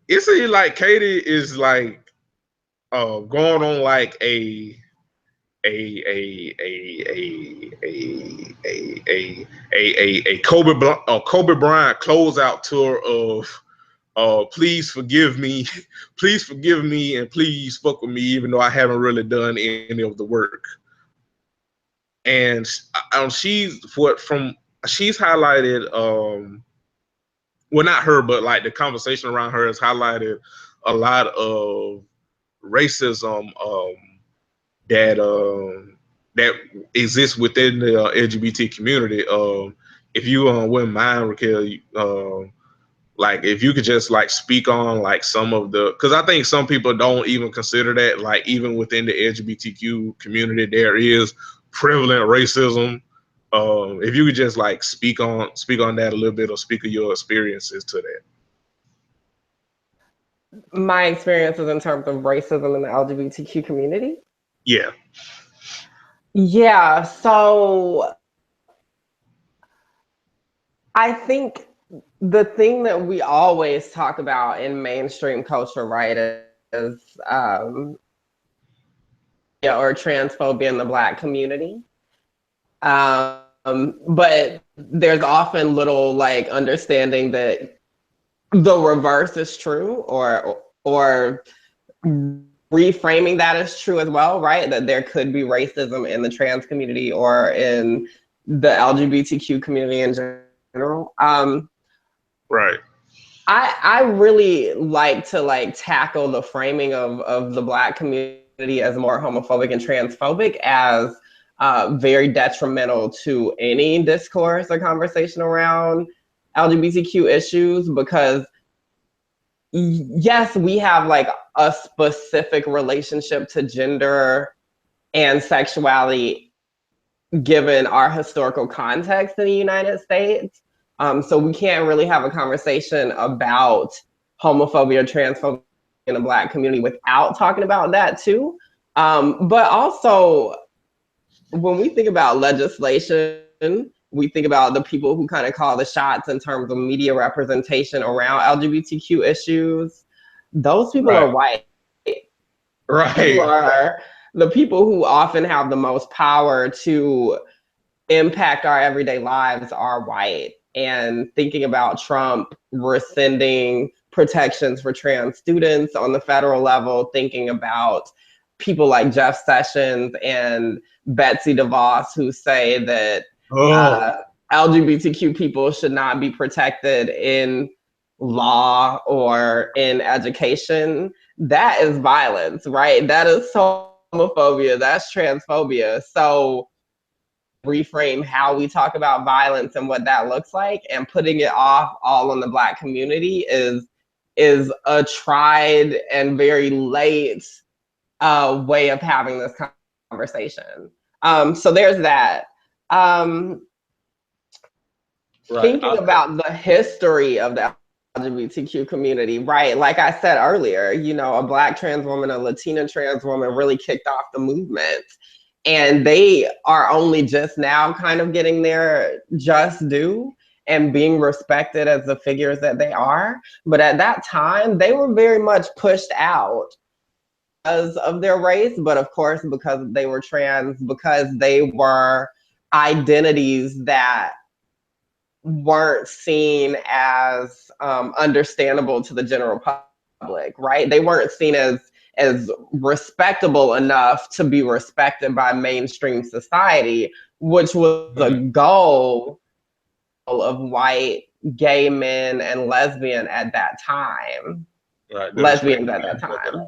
it seems like Katy is like going on like a Kobe Bryant closeout tour of please forgive me, please forgive me, and please fuck with me, even though I haven't really done any of the work. And she's highlighted, well, not her, but like the conversation around her has highlighted a lot of racism that exists within the LGBT community. If you wouldn't mind, Raquel, like, if you could just like speak on like some of the, because I think some people don't even consider that, like, even within the LGBTQ community there is prevalent racism. If you could just like speak on that a little bit, or speak of your experiences to that. My experiences in terms of racism in the LGBTQ community? Yeah. Yeah, so I think the thing that we always talk about in mainstream culture, right, is yeah, or transphobia in the Black community. But there's often little like understanding that the reverse is true, or reframing that is true as well, right? That there could be racism in the trans community or in the LGBTQ community in general. Right. I really like to like tackle the framing of the Black community as more homophobic and transphobic as very detrimental to any discourse or conversation around LGBTQ issues, because yes, we have like a specific relationship to gender and sexuality given our historical context in the United States. So we can't really have a conversation about homophobia or transphobia in the Black community without talking about that too. But also, when we think about legislation, we think about the people who kind of call the shots in terms of media representation around LGBTQ issues. Those people are white. Who Right. are the people who often have the most power to impact our everyday lives are white. And thinking about Trump rescinding protections for trans students on the federal level, thinking about people like Jeff Sessions and Betsy DeVos who say that Oh. LGBTQ people should not be protected in law or in education, that is violence, right? That is homophobia, that's transphobia. So reframe how we talk about violence and what that looks like, and putting it off all on the Black community is a tried and very late way of having this conversation. So there's that. Right. Thinking about the history of the LGBTQ community, right? Like I said earlier, you know, a Black trans woman, a Latina trans woman really kicked off the movement. And they are only just now kind of getting their just due and being respected as the figures that they are. But at that time, they were very much pushed out because of their race, but of course, because they were trans, because they were identities that weren't seen as understandable to the general public, right? They weren't seen as respectable enough to be respected by mainstream society, which was a goal of white gay men and lesbian at that time. Right. Lesbians at that time.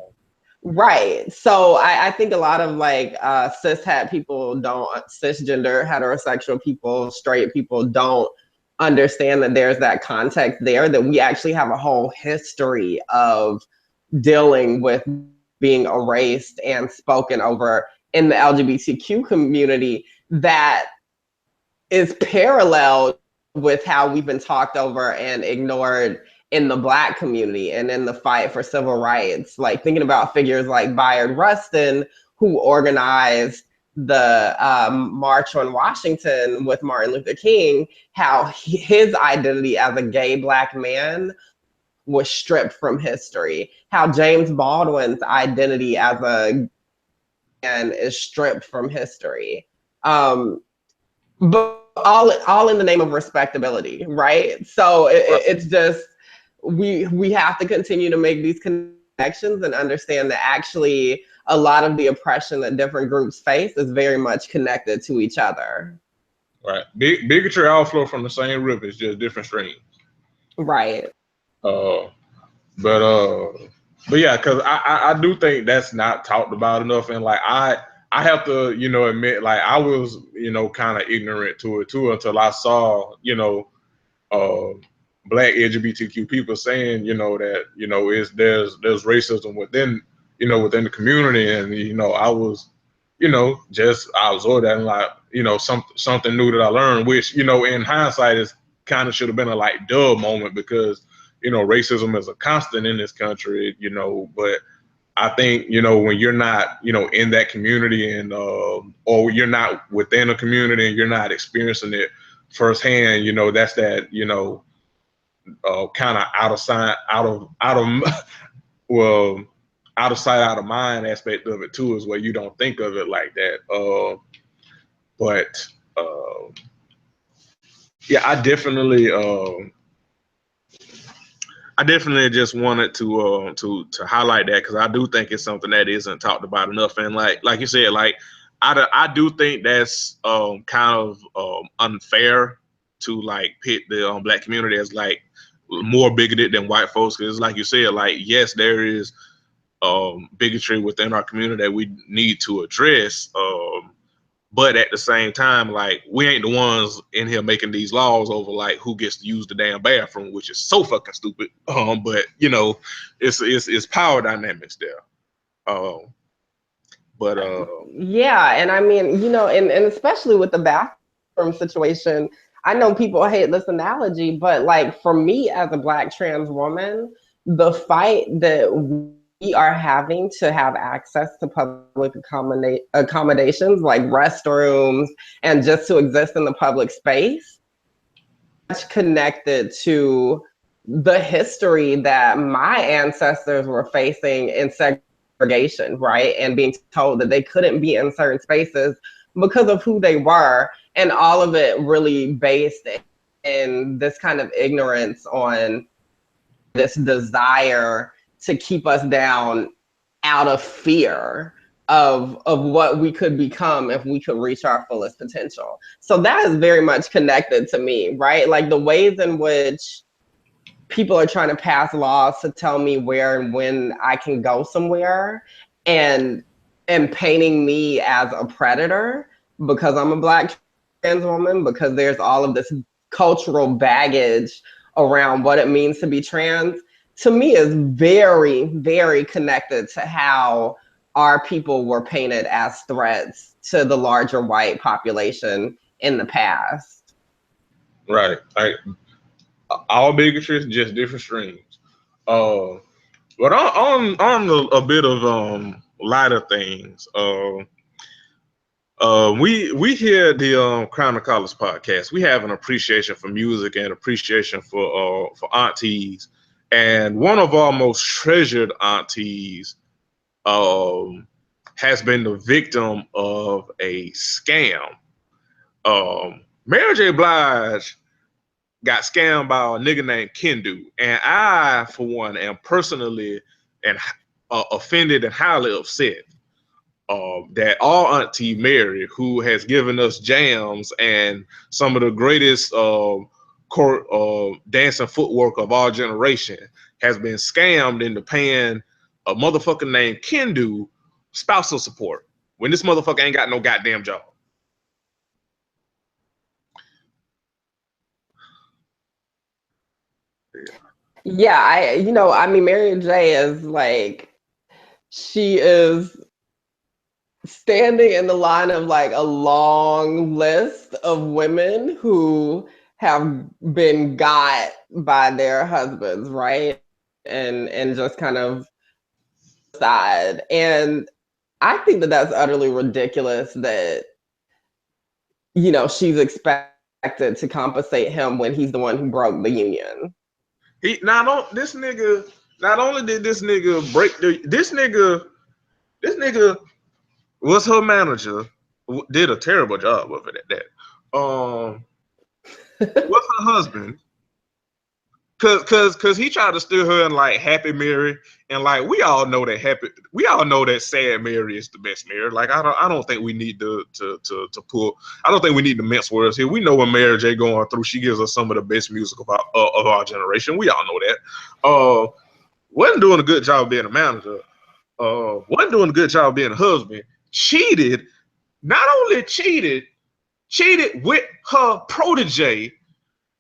Right. So I think a lot of like cishet people don't, cisgender, heterosexual people, straight people don't understand that there's that context there, that we actually have a whole history of dealing with being erased and spoken over in the LGBTQ community that is paralleled with how we've been talked over and ignored in the Black community and in the fight for civil rights. Like thinking about figures like Bayard Rustin, who organized the March on Washington with Martin Luther King, how his identity as a gay Black man was stripped from history, how James Baldwin's identity as a man is stripped from history. But all in the name of respectability, right? So it's just we have to continue to make these connections and understand that actually a lot of the oppression that different groups face is very much connected to each other. Right. Bigotry outflow from the same river, it's just different streams. Right. Uh, but but yeah, because I do think that's not talked about enough, and like I have to admit, like I was kind of ignorant to it too until I saw Black LGBTQ people saying that is there's racism within the community, and I was just I absorbed that, and like something new that I learned, which in hindsight is kind of should have been a like duh moment, because racism is a constant in this country, but I think when you're not in that community, and or you're not within a community and you're not experiencing it firsthand, that's that kind of out of sight, out of well, out of sight, out of mind aspect of it too, is where you don't think of it like that. But yeah, I definitely I definitely just wanted to highlight that because I do think it's something that isn't talked about enough, and like you said, like I do think that's kind of unfair to like pit the black community as like more bigoted than white folks, because like you said, like yes, there is bigotry within our community that we need to address. But at the same time, like we ain't the ones in here making these laws over like who gets to use the damn bathroom, which is so fucking stupid. But you know, it's power dynamics there. Um, but Yeah, and I mean, you know, and especially with the bathroom situation, I know people hate this analogy, but like for me as a Black trans woman, the fight that we are having to have access to public accommodations like restrooms and just to exist in the public space, much connected to the history that my ancestors were facing in segregation, right? And being told that they couldn't be in certain spaces because of who they were. And all of it really based in this kind of ignorance on this desire to keep us down out of fear of what we could become if we could reach our fullest potential. So that is very much connected to me, right? Like the ways in which people are trying to pass laws to tell me where and when I can go somewhere, and painting me as a predator because I'm a Black trans woman, because there's all of this cultural baggage around what it means to be trans, to me is very, very connected to how our people were painted as threats to the larger white population in the past. right, like all bigotry is just different streams. Uh, but on a bit of lighter things. We here at the Crown of College podcast, we have an appreciation for music and appreciation for aunties, and one of our most treasured aunties um has been the victim of a scam. Mary J. Blige got scammed by a nigga named Kendu, and I, for one, am personally and offended and highly upset that our auntie Mary, who has given us jams and some of the greatest court dancing footwork of our generation, has been scammed into paying a motherfucker named Kendu spousal support when this motherfucker ain't got no goddamn job. Yeah, I mean, Mary J is like, she is standing in the line of like a long list of women who have been got by their husbands, right? And just kind of side. And I think that that's utterly ridiculous that, you know, she's expected to compensate him when he's the one who broke the union. He not this nigga. Not only did this nigga break this nigga was her manager, did a terrible job of it at that. Was her husband, cause he tried to steer her in like Happy Mary, and like we all know that Sad Mary is the best Mary. Like I don't think we need to pull. I don't think we need to mince words here. We know when Mary J going through, she gives us some of the best music of our generation. We all know that. Wasn't doing a good job being a manager. Wasn't doing a good job being a husband. Cheated. Not only cheated with her protege,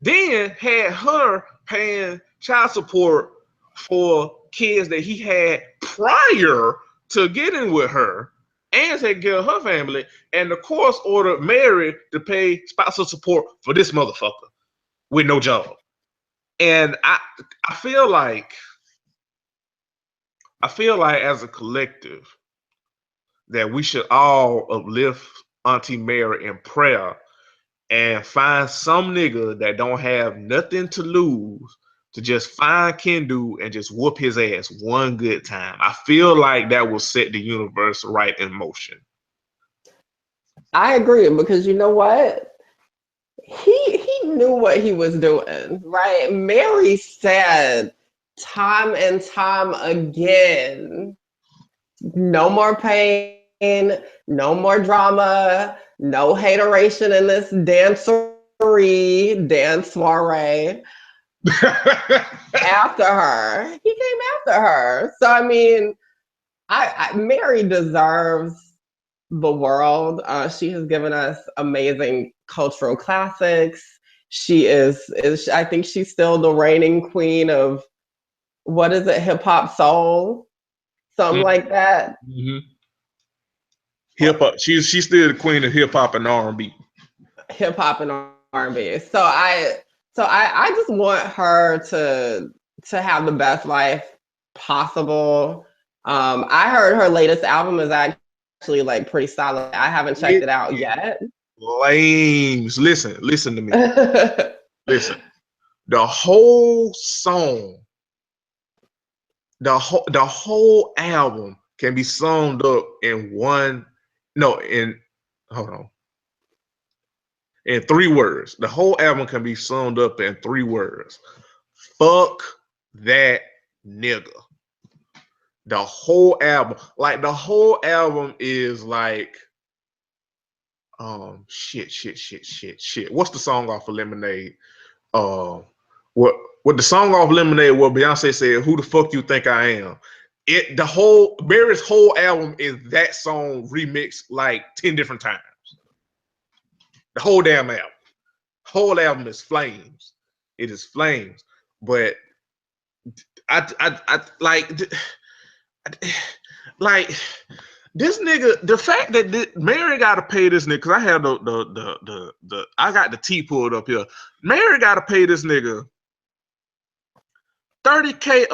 then had her paying child support for kids that he had prior to getting with her, and taking care of her family. And the course ordered Mary to pay spousal support for this motherfucker with no job. And I feel like as a collective that we should all uplift Auntie Mary in prayer and find some nigga that don't have nothing to lose to just find Kendu and just whoop his ass one good time. I feel like that will set the universe right in motion. I agree, because you know what? He knew what he was doing, right? Mary said time and time again. No more pain, no more drama, no hateration in this dance soiree. After her, he came after her. So I mean, Mary deserves the world. She has given us amazing cultural classics. She is I think she's still the reigning queen of, what is it, hip hop soul, something like that. Mm-hmm. Hip hop. She's still the queen of hip hop and R&B. Hip hop and R&B. So I just want her to have the best life possible. I heard her latest album is actually like pretty solid. I haven't checked it out yet. Lames. Listen to me. Listen. The whole song, the whole album can be summed up in hold on. In 3 words. The whole album can be summed up in 3 words. Fuck that nigga. The whole album. Like the whole album is like shit. What's the song off of Lemonade? What the song off Lemonade where Beyonce said, "Who the fuck you think I am?" Mary's whole album is that song remixed like 10 different times. The whole damn album. Whole album is flames. It is flames. But I like this nigga. The fact that Mary got to pay this nigga, because I have I got the T pulled up here. Mary got to pay this nigga $30K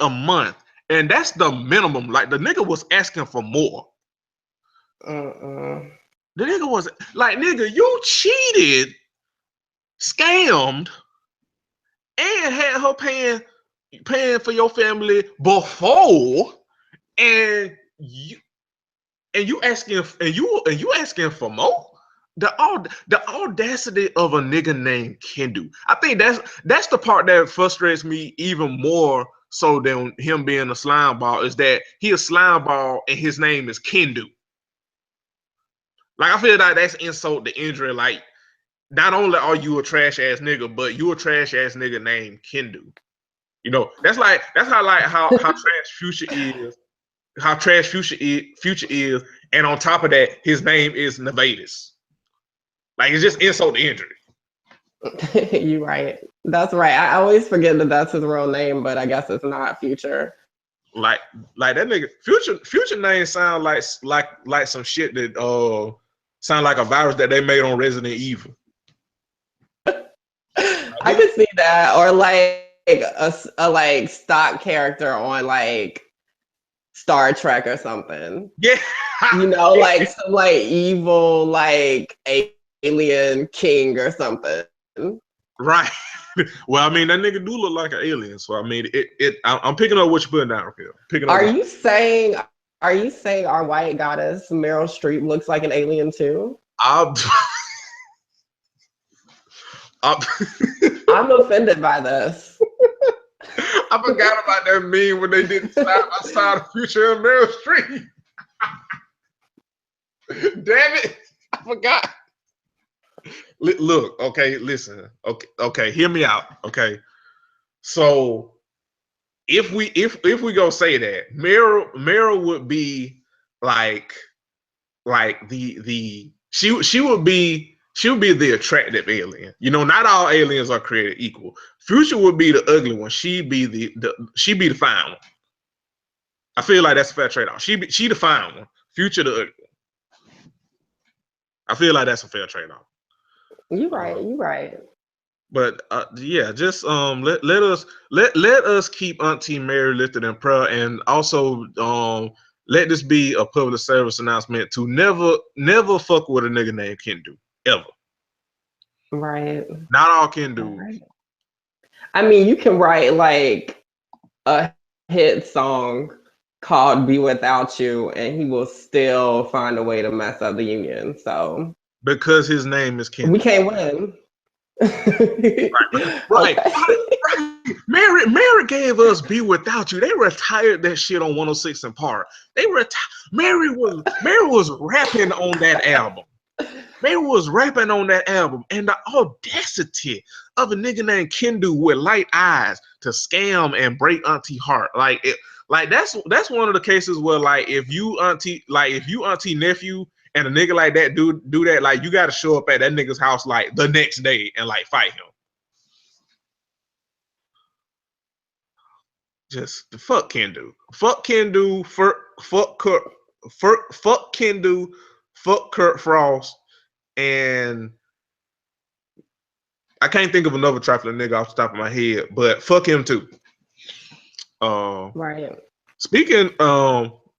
a month, and that's the minimum. Like the nigga was asking for more. The nigga was like, nigga, you cheated, scammed, and had her paying for your family before, and you asking for more. The audacity of a nigga named Kendu. I think that's the part that frustrates me even more so than him being a slime ball, is that he a slime ball and his name is Kendu. Like I feel like that's insult to injury. Like not only are you a trash ass nigga, but you a trash ass nigga named Kendu. You know, that's how trash Future is. How trash Future is, and on top of that, his name is Nevadis. Like it's just insult to injury. You're right. That's right. I always forget that that's his real name, but I guess it's not Future. Like that nigga Future name sound like some shit that sound like a virus that they made on Resident Evil. I could see that, or like a like stock character on like Star Trek or something. Yeah. You know, like some like evil like alien king or something. Right. Well, I mean that nigga do look like an alien, so I mean I'm picking up what you're putting down here. Are you saying our white goddess Meryl Streep looks like an alien too? I'm offended by this. I forgot about that meme when they did side by side Future and Meryl Streep. Damn it! I forgot. Look, okay, listen. Okay, hear me out. Okay, so if we go say that Meryl would be like she would be the attractive alien. You know, not all aliens are created equal. Future would be the ugly one. She'd be the fine one. I feel like that's a fair trade-off. She the fine one. Future the ugly one. I feel like that's a fair trade-off. You're right. But yeah, just let us keep Auntie Mary lifted in prayer, and also let this be a public service announcement to never fuck with a nigga named Kendu ever. Right. Not all Kendu. Right. I mean, you can write like a hit song called "Be Without You," and he will still find a way to mess up the union. So because his name is Kendu, we can't win. right. Mary gave us "Be Without You." They retired that shit on 106 and Park. Mary was rapping on that album. Mary was rapping on that album, and the audacity of a nigga named Kendu with light eyes to scam and break Auntie heart. Like that's one of the cases where like if you auntie nephew and a nigga like that do that, like you got to show up at that nigga's house like the next day and like fight him. Just the fuck Kendu. Fuck Kendu. Fuck Kendu. Fuck Kurt Frost. And I can't think of another trifling nigga off the top of my head, but fuck him too. Right. Speaking,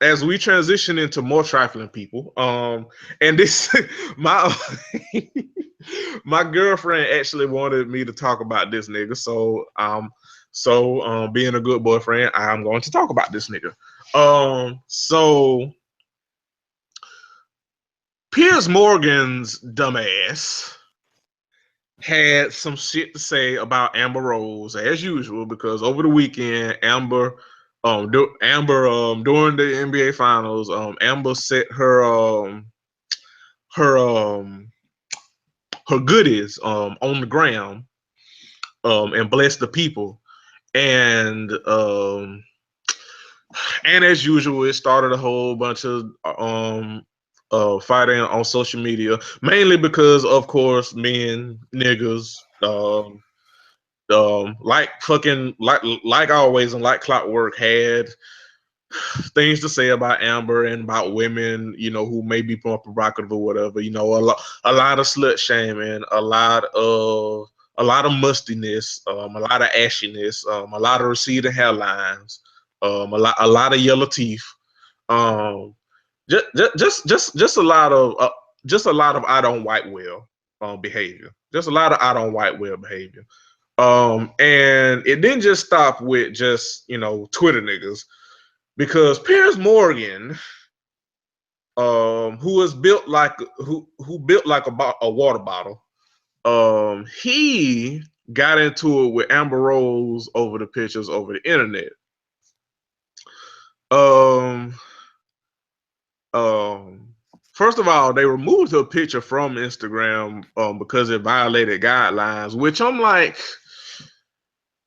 as we transition into more trifling people, and this my my girlfriend actually wanted me to talk about this nigga, so being a good boyfriend, I'm going to talk about this nigga. So Piers Morgan's dumbass had some shit to say about Amber Rose as usual, because over the weekend Amber during the NBA finals, Amber set her her goodies on the ground and blessed the people, and as usual, it started a whole bunch of fighting on social media, mainly because, of course, men, niggas, like always and like clockwork, had things to say about Amber and about women, you know, who may be more provocative or whatever. You know, a lot of slut shaming, a lot of mustiness, a lot of ashiness, a lot of receding hairlines, a lot of yellow teeth, just a lot of I don't white well behavior, just a lot of I don't white well behavior. And it didn't just stop with just, you know, Twitter niggas, because Piers Morgan, who was built like a water bottle, he got into it with Amber Rose over the pictures over the internet. First of all, they removed her picture from Instagram because it violated guidelines, which I'm like,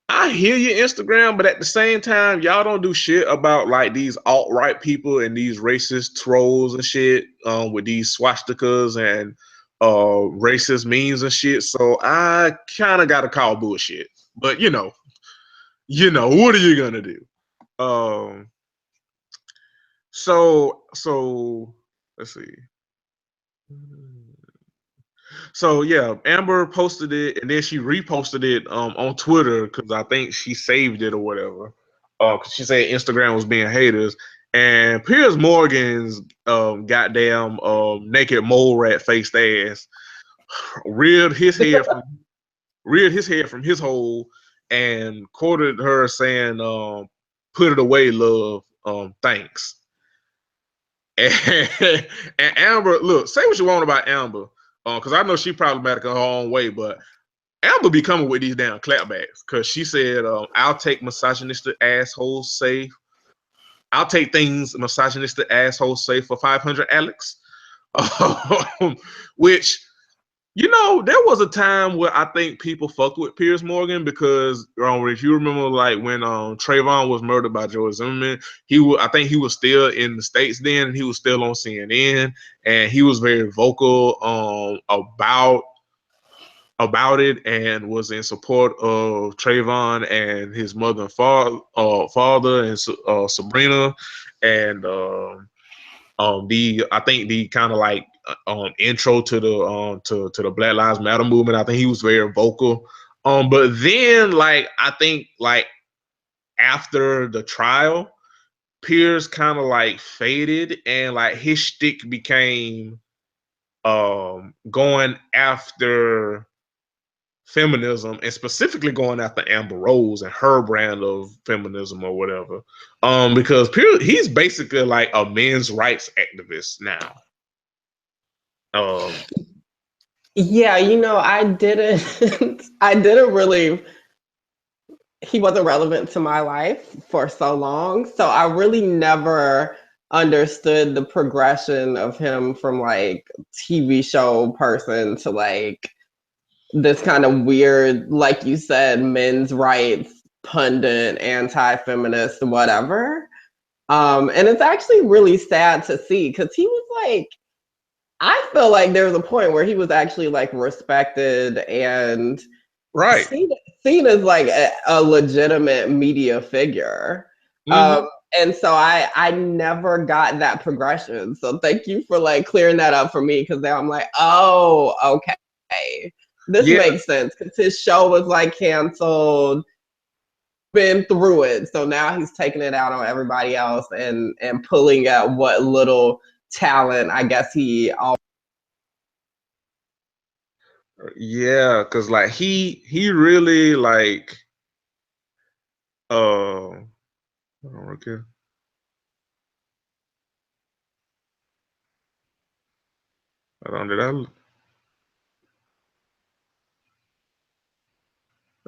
I hear you, Instagram, but at the same time, y'all don't do shit about like these alt-right people and these racist trolls and shit with these swastikas and racist memes and shit. So I kind of got to call bullshit. But you know, what are you gonna do? So let's see. So yeah, Amber posted it and then she reposted it on Twitter because I think she saved it or whatever. Cause she said Instagram was being haters. And Piers Morgan's goddamn naked mole rat faced ass reared his head from his hole and quoted her saying, "Put it away, love. Thanks." And, and Amber, look, say what you want about Amber, because I know she problematic in her own way, but Amber be coming with these damn clapbacks, because she said, "I'll take misogynistic assholes safe. I'll take things misogynistic assholes safe for 500, Alex." Which, you know, there was a time where I think people fucked with Piers Morgan because, if you remember, like when Trayvon was murdered by George Zimmerman, I think he was still in the States then, and he was still on CNN, and he was very vocal about it and was in support of Trayvon and his mother and father and Sabrina, and I think the kind of like intro to the Black Lives Matter movement. I think he was very vocal. But then like I think like after the trial, Piers kind of like faded and like his shtick became going after feminism and specifically going after Amber Rose and her brand of feminism or whatever. Because he's basically like a men's rights activist now. Yeah, you know, I didn't I didn't really he wasn't relevant to my life for so long. So I really never understood the progression of him from like TV show person to like this kind of weird, like you said, men's rights pundit, anti-feminist, whatever. And it's actually really sad to see because he was like, I feel like there was a point where he was actually like respected and Right. seen, seen as like a legitimate media figure. Hmm. And so I never got that progression. So thank you for like clearing that up for me because now I'm like, oh, okay. This Yeah. makes sense because his show was like canceled, been through it. So now he's taking it out on everybody else and pulling at what little talent I guess he Yeah, cause like he really like okay. Hold on, did I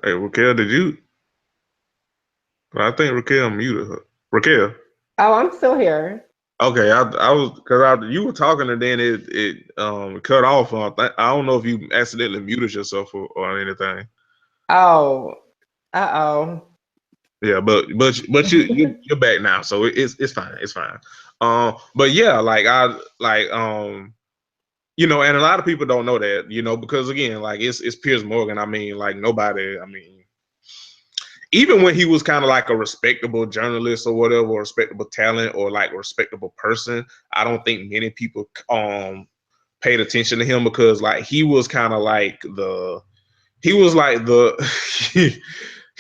hey Raquel, did you I think Raquel muted her. Raquel. Oh, I'm still here. Okay, I was because you were talking and then it cut off. I don't know if you accidentally muted yourself or anything. Oh, uh Yeah, but oh. you're back now, so it's fine. It's fine. But yeah, like I like and a lot of people don't know that, because again, like it's Piers Morgan. I mean, like nobody. I mean, even when he was kind of like a respectable journalist or whatever, or respectable talent or like a respectable person, I don't think many people paid attention to him because like he was like the he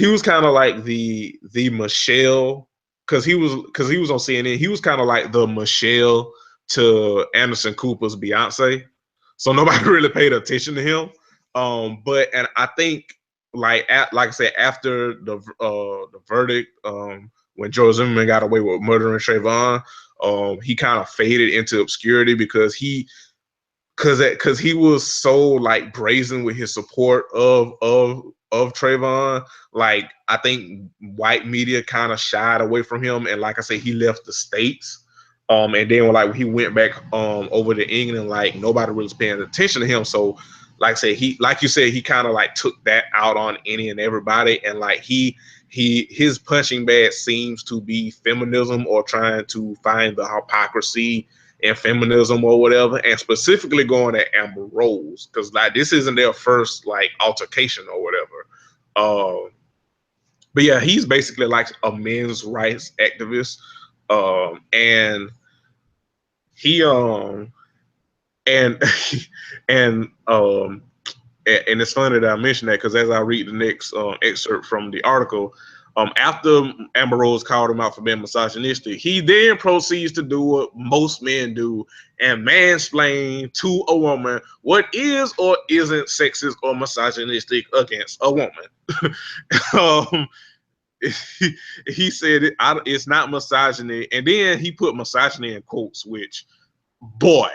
was kind of like the Michelle because he was on CNN. He was kind of like the Michelle to Anderson Cooper's Beyonce. So nobody really paid attention to him. But and I think like I said after the verdict, when George Zimmerman got away with murdering Trayvon, he kind of faded into obscurity because he was so like brazen with his support of Trayvon. Like I think white media kind of shied away from him, and like I said, he left the states. And then like he went back over to England, like nobody really was paying attention to him. So, like I said, like you said, he kind of like took that out on any and everybody, and like his punching bag seems to be feminism or trying to find the hypocrisy and feminism or whatever, and specifically going at Amber Rose because like this isn't their first like altercation or whatever. But yeah, he's basically like a men's rights activist, and he and and and it's funny that I mentioned that because as I read the next excerpt from the article, after Amber Rose called him out for being misogynistic, he then proceeds to do what most men do and mansplain to a woman what is or isn't sexist or misogynistic against a woman. um, he said it's not misogyny, and then he put misogyny in quotes, which boy,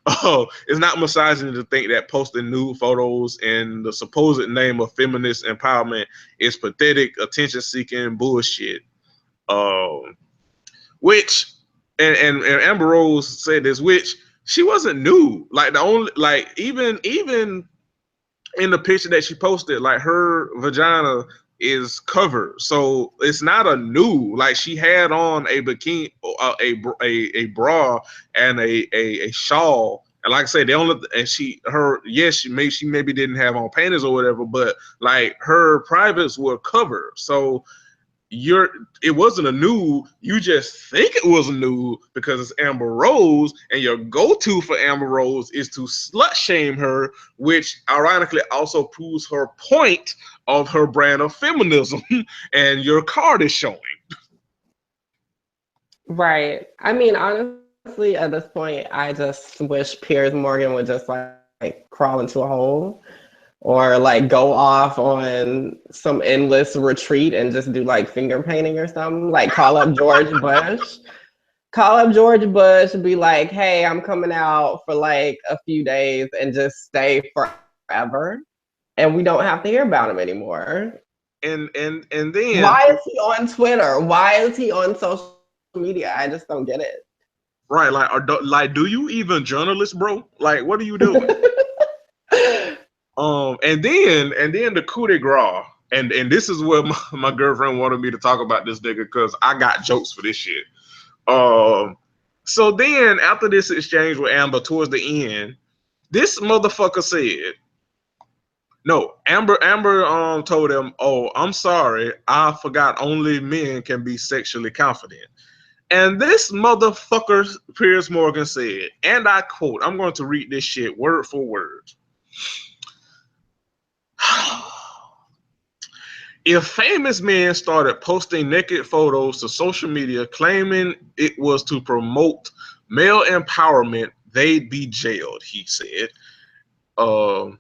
oh, it's not misogyny to think that posting nude photos in the supposed name of feminist empowerment is pathetic, attention-seeking bullshit. Um, which, and Amber Rose said this, which she wasn't nude. Like the only, like even in the picture that she posted, like her vagina is covered, so it's not a nude. Like she had on a bikini, a bra, and a shawl. And like I said, they only and she maybe didn't have on panties or whatever, but like her privates were covered. So you're it wasn't a nude. You just think it was a nude because it's Amber Rose, and your go-to for Amber Rose is to slut shame her, which ironically also proves her point of her brand of feminism. And your card is showing. Right. I mean, honestly, at this point, I just wish Piers Morgan would just like crawl into a hole or like go off on some endless retreat and just do like finger painting or something. Like call up George Bush. Call up George Bush, be like, hey, I'm coming out for like a few days and just stay forever. And we don't have to hear about him anymore. and then Why is he on Twitter? Why is he on social media? I just don't get it. right, like, do you even journalist, bro? Like, what are you doing? And then the coup de grace, and this is where my girlfriend wanted me to talk about this nigga because I got jokes for this shit. So then after this exchange with Amber towards the end, this motherfucker said, no, Amber told him, "Oh, I'm sorry, I forgot only men can be sexually confident." And this motherfucker Piers Morgan said, and I quote, I'm going to read this shit word for word. If famous men started posting naked photos to social media claiming it was to promote male empowerment, they'd be jailed, he said. And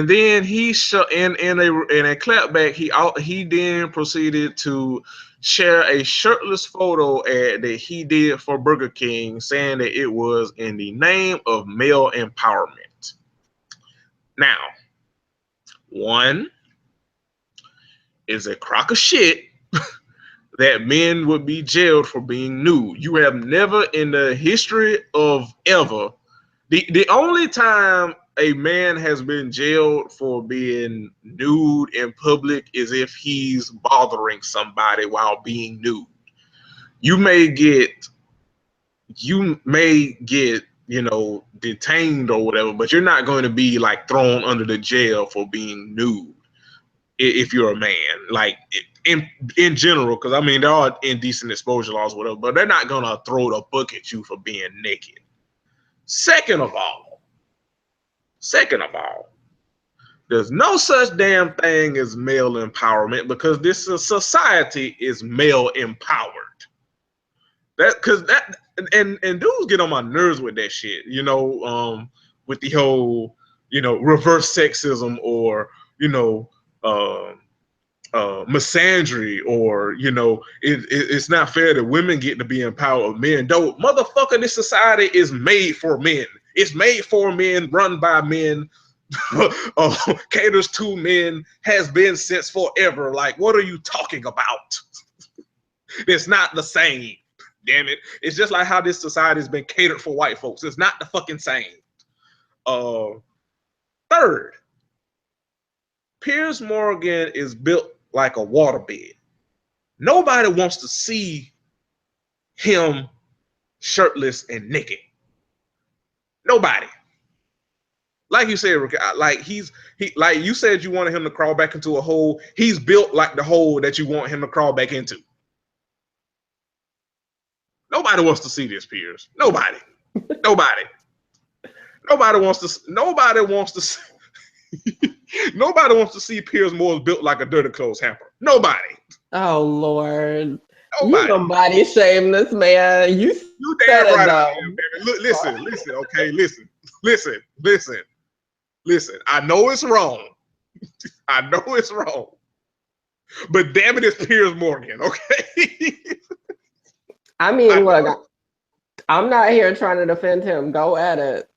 then he in a clapback, he then proceeded to share a shirtless photo ad that he did for Burger King, saying that it was in the name of male empowerment. Now, one is a crock of shit that men would be jailed for being nude. You have never in the history of ever, the only time a man has been jailed for being nude in public is if he's bothering somebody while being nude. You may get, detained or whatever, but you're not going to be like thrown under the jail for being nude if you're a man, like in general, because I mean there are indecent exposure laws, whatever, but they're not gonna throw the book at you for being naked. Second of all, there's no such damn thing as male empowerment because this society is male empowered. And dudes get on my nerves with that shit, with the whole, reverse sexism or, misandry, or it's not fair that women get to be empowered of men. Though, motherfucker, this society is made for men. It's made for men, run by men, caters to men, has been since forever. Like, what are you talking about? It's not the same. Damn it. It's just like how this society has been catered for white folks. It's not the fucking same. Third, Piers Morgan is built like a waterbed. Nobody wants to see him shirtless and naked. Nobody. Like you said, like like you said, you wanted him to crawl back into a hole. He's built like the hole that you want him to crawl back into. Nobody wants to see this, Piers. Nobody. Nobody. Nobody wants to. Nobody wants to. Nobody wants to see Piers Morgan built like a dirty clothes hamper. Nobody. Oh Lord. Nobody. You gonna body shame this man. You damn right I am, baby. Look, listen, okay, listen. I know it's wrong. I know it's wrong. But damn it, it's Piers Morgan, okay? I mean, look, I'm not here trying to defend him. Go at it.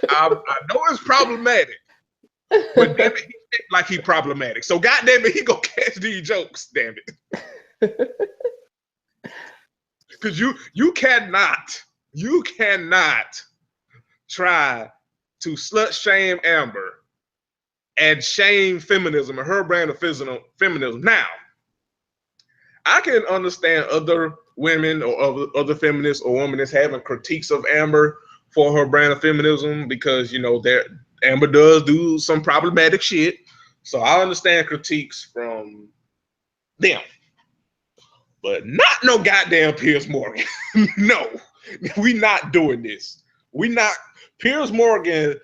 I know it's problematic. But damn it, he like he problematic. So goddamn it, he gonna catch these jokes, damn it. Because you cannot try to slut shame Amber and shame feminism and her brand of feminism. Now, I can understand other women or other feminists or women that's having critiques of Amber for her brand of feminism because Amber does do some problematic shit. So I understand critiques from them. But not no goddamn Piers Morgan. No, we not doing this. Piers Morgan,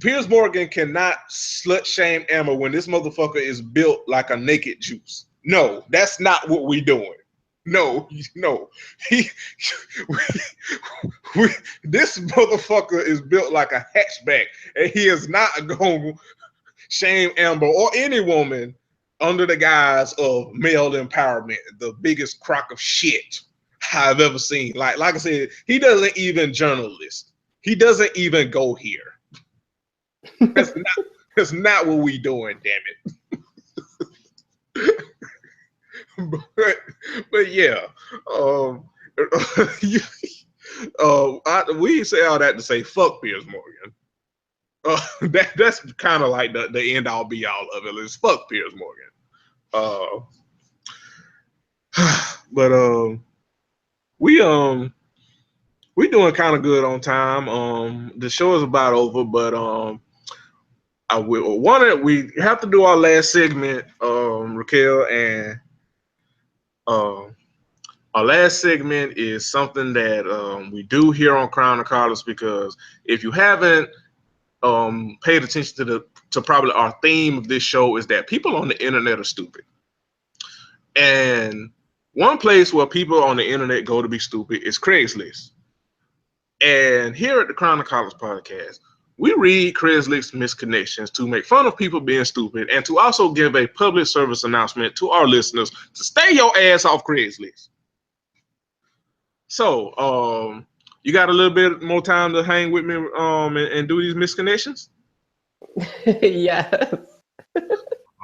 Piers Morgan cannot slut shame Amber when this motherfucker is built like a naked juice. No, that's not what we doing. No. This motherfucker is built like a hatchback, and he is not going to shame Amber or any woman under the guise of male empowerment, the biggest crock of shit I've ever seen. Like I said, he doesn't even journalist. He doesn't even go here. That's not what we doing, damn it. but yeah, um, you, we say all that to say fuck Piers Morgan. That's kind of like the end all be all of it. Is fuck Piers Morgan. But we we doing kind of good on time. The show is about over, but we have to do our last segment, Raquel, and um our last segment is something that we do here on Crown and Collars, because if you haven't paid attention to probably our theme of this show, is that people on the internet are stupid. And one place where people on the internet go to be stupid is Craigslist. And here at the Crown and Collars podcast, we read Craigslist misconnections to make fun of people being stupid and to also give a public service announcement to our listeners to stay your ass off Craigslist. So, you got a little bit more time to hang with me and do these misconnections? Yes.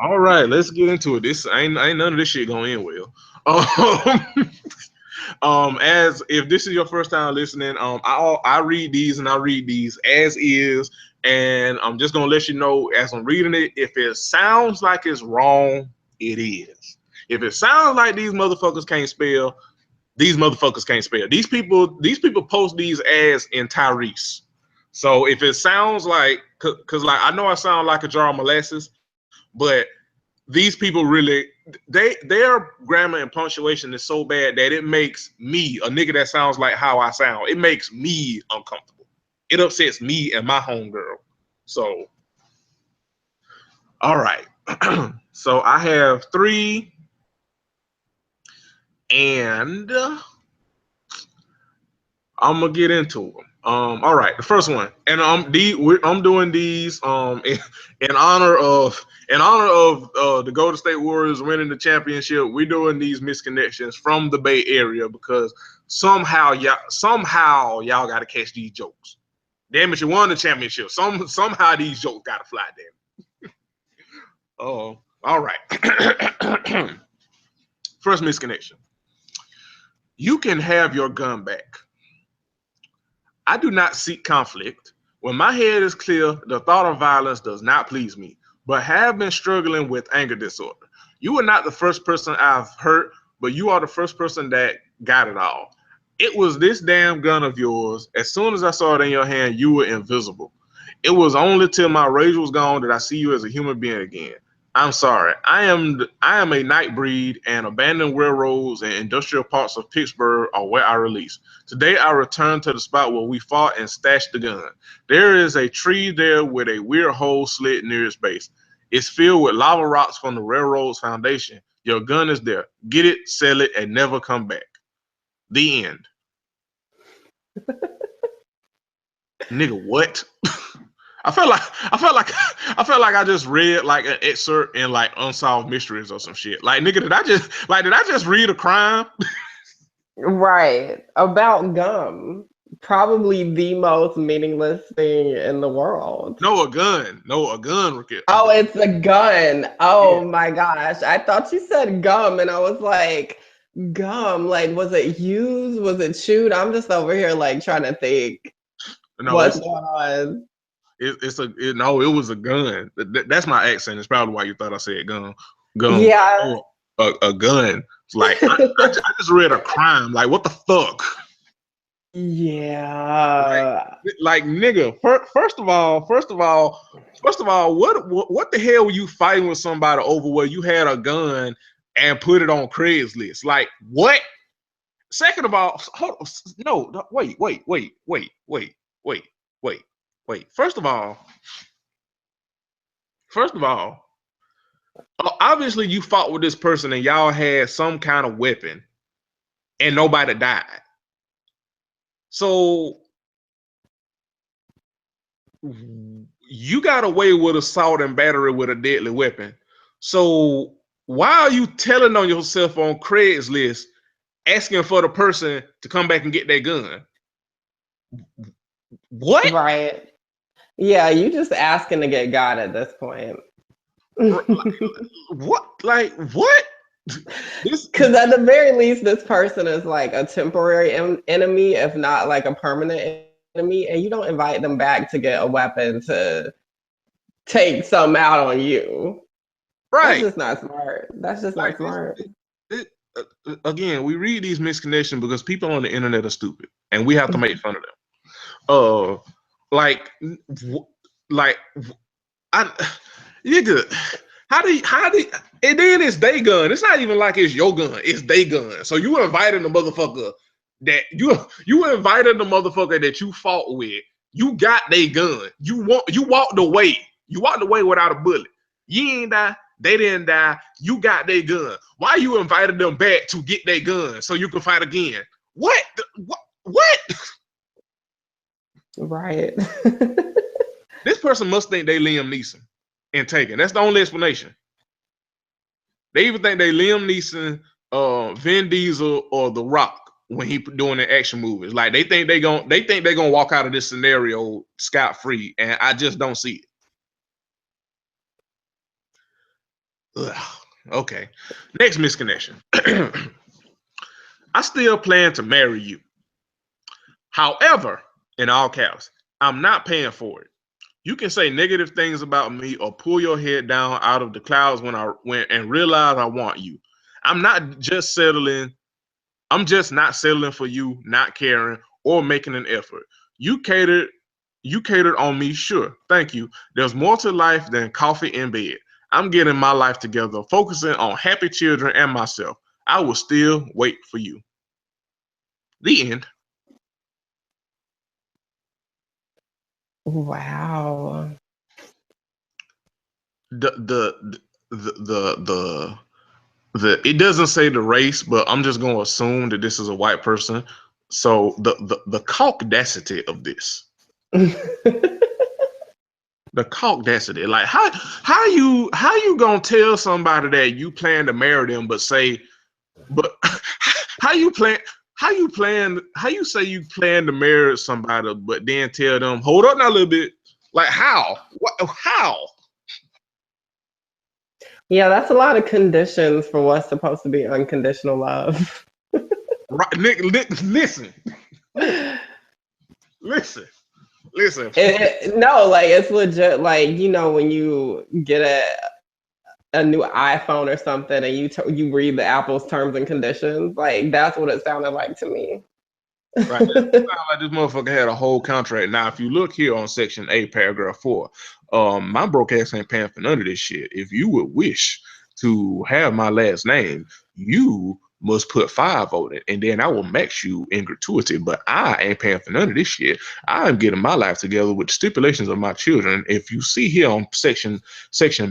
All right, let's get into it. This ain't none of this shit gonna end well. As if this is your first time listening, I read these and I read these as is, and I'm just gonna let you know as I'm reading it, if it sounds like it's wrong, it is. If it sounds like these motherfuckers can't spell, these motherfuckers can't spell. These people post these ads in Tyrese. So if it sounds like, cause like I know I sound like a jar of molasses, but these people really, their grammar and punctuation is so bad that it makes me, a nigga that sounds like how I sound, it makes me uncomfortable. It upsets me and my homegirl. So, all right. So I have 3, and I'm gonna get into them. All right, the first one, and I'm doing these in honor of the Golden State Warriors winning the championship. We're doing these misconnections from the Bay Area because somehow y'all got to catch these jokes. Damn it, you won the championship. Somehow these jokes got to fly. Damn. Oh, all right. First misconnection. You can have your gun back. I do not seek conflict. When my head is clear, the thought of violence does not please me, but have been struggling with anger disorder. You are not the first person I've hurt, but you are the first person that got it all. It was this damn gun of yours. As soon as I saw it in your hand, you were invisible. It was only till my rage was gone that I see you as a human being again. I'm sorry. I am a night breed, and abandoned railroads and industrial parts of Pittsburgh are where I release. Today I return to the spot where we fought and stashed the gun. There is a tree there with a weird hole slit near its base. It's filled with lava rocks from the railroad's foundation. Your gun is there. Get it, sell it, and never come back. The end. Nigga, what? I felt like I just read like an excerpt in like Unsolved Mysteries or some shit. Like, nigga, did I just read a crime? Right. About gum. Probably the most meaningless thing in the world. No, a gun, Raquel. Oh, it's a gun. Oh Yeah. my gosh. I thought you said gum and I was like, gum, like was it used? Was it chewed? I'm just over here like trying to think No, what's going on. it was a gun. That's my accent. It's probably why you thought I said gun. Yeah. A gun. It's like I just read a crime. Like, what the fuck? Yeah. Like nigga. First of all, what the hell were you fighting with somebody over where you had a gun and put it on Craigslist? Like, what? Second of all, no, wait. First of all, obviously you fought with this person and y'all had some kind of weapon and nobody died. So you got away with assault and battery with a deadly weapon. So why are you telling on yourself on Craigslist, asking for the person to come back and get that gun? What? Right. Yeah, you just asking to get God at this point. What? Like, what? This Because at the very least, this person is like a temporary enemy, if not like a permanent enemy, and you don't invite them back to get a weapon to take some out on you. That's right. just not smart. That's just not Like smart. again, we read these misconnections because people on the internet are stupid, and we have to make fun of them. Uh, like, like I, nigga, how do, and then it's they gun. It's not even like it's your gun. It's they gun. So you invited the motherfucker that you invited the motherfucker that you fought with. You got they gun. You walked away. You walked away without a bullet. You ain't die. They didn't die. You got their gun. Why you invited them back to get their gun so you can fight again? What? What? Right. This person must think they Liam Neeson and Taken. That's the only explanation. They even think they Liam Neeson, Vin Diesel, or The Rock when he doing the action movies. Like they think they're gonna walk out of this scenario scot free, and I just don't see it. Ugh. Okay. Next misconnection. I still plan to marry you. However, in all caps, I'm not paying for it. You can say negative things about me or pull your head down out of the clouds when and realize I want you. I'm not just settling. I'm just not settling for you, not caring or making an effort. You catered, you catered on me, sure. Thank you. There's more to life than coffee in bed. I'm getting my life together, focusing on happy children and myself. I will still wait for you. The end. Wow. The it doesn't say the race, but I'm just going to assume that this is a white person. So the caucasity of this, the caucasity, like how you gonna tell somebody that you plan to marry them, but say, but how you plan. How you say you plan to marry somebody, but then tell them, hold up now a little bit. Like how? What? How? Yeah, that's a lot of conditions for what's supposed to be unconditional love. Right, Nick, listen, listen, listen. No, like it's legit. Like when you get a new iPhone or something, and you read the Apple's terms and conditions, like that's what it sounded like to me. Right. It sounds like this motherfucker had a whole contract. Now, if you look here on section 8, paragraph 4, my broke ass ain't paying for none of this shit. If you would wish to have my last name, you must put 5 on it, and then I will max you in gratuity. But I ain't paying for none of this shit. I'm getting my life together with the stipulations of my children. If you see here on section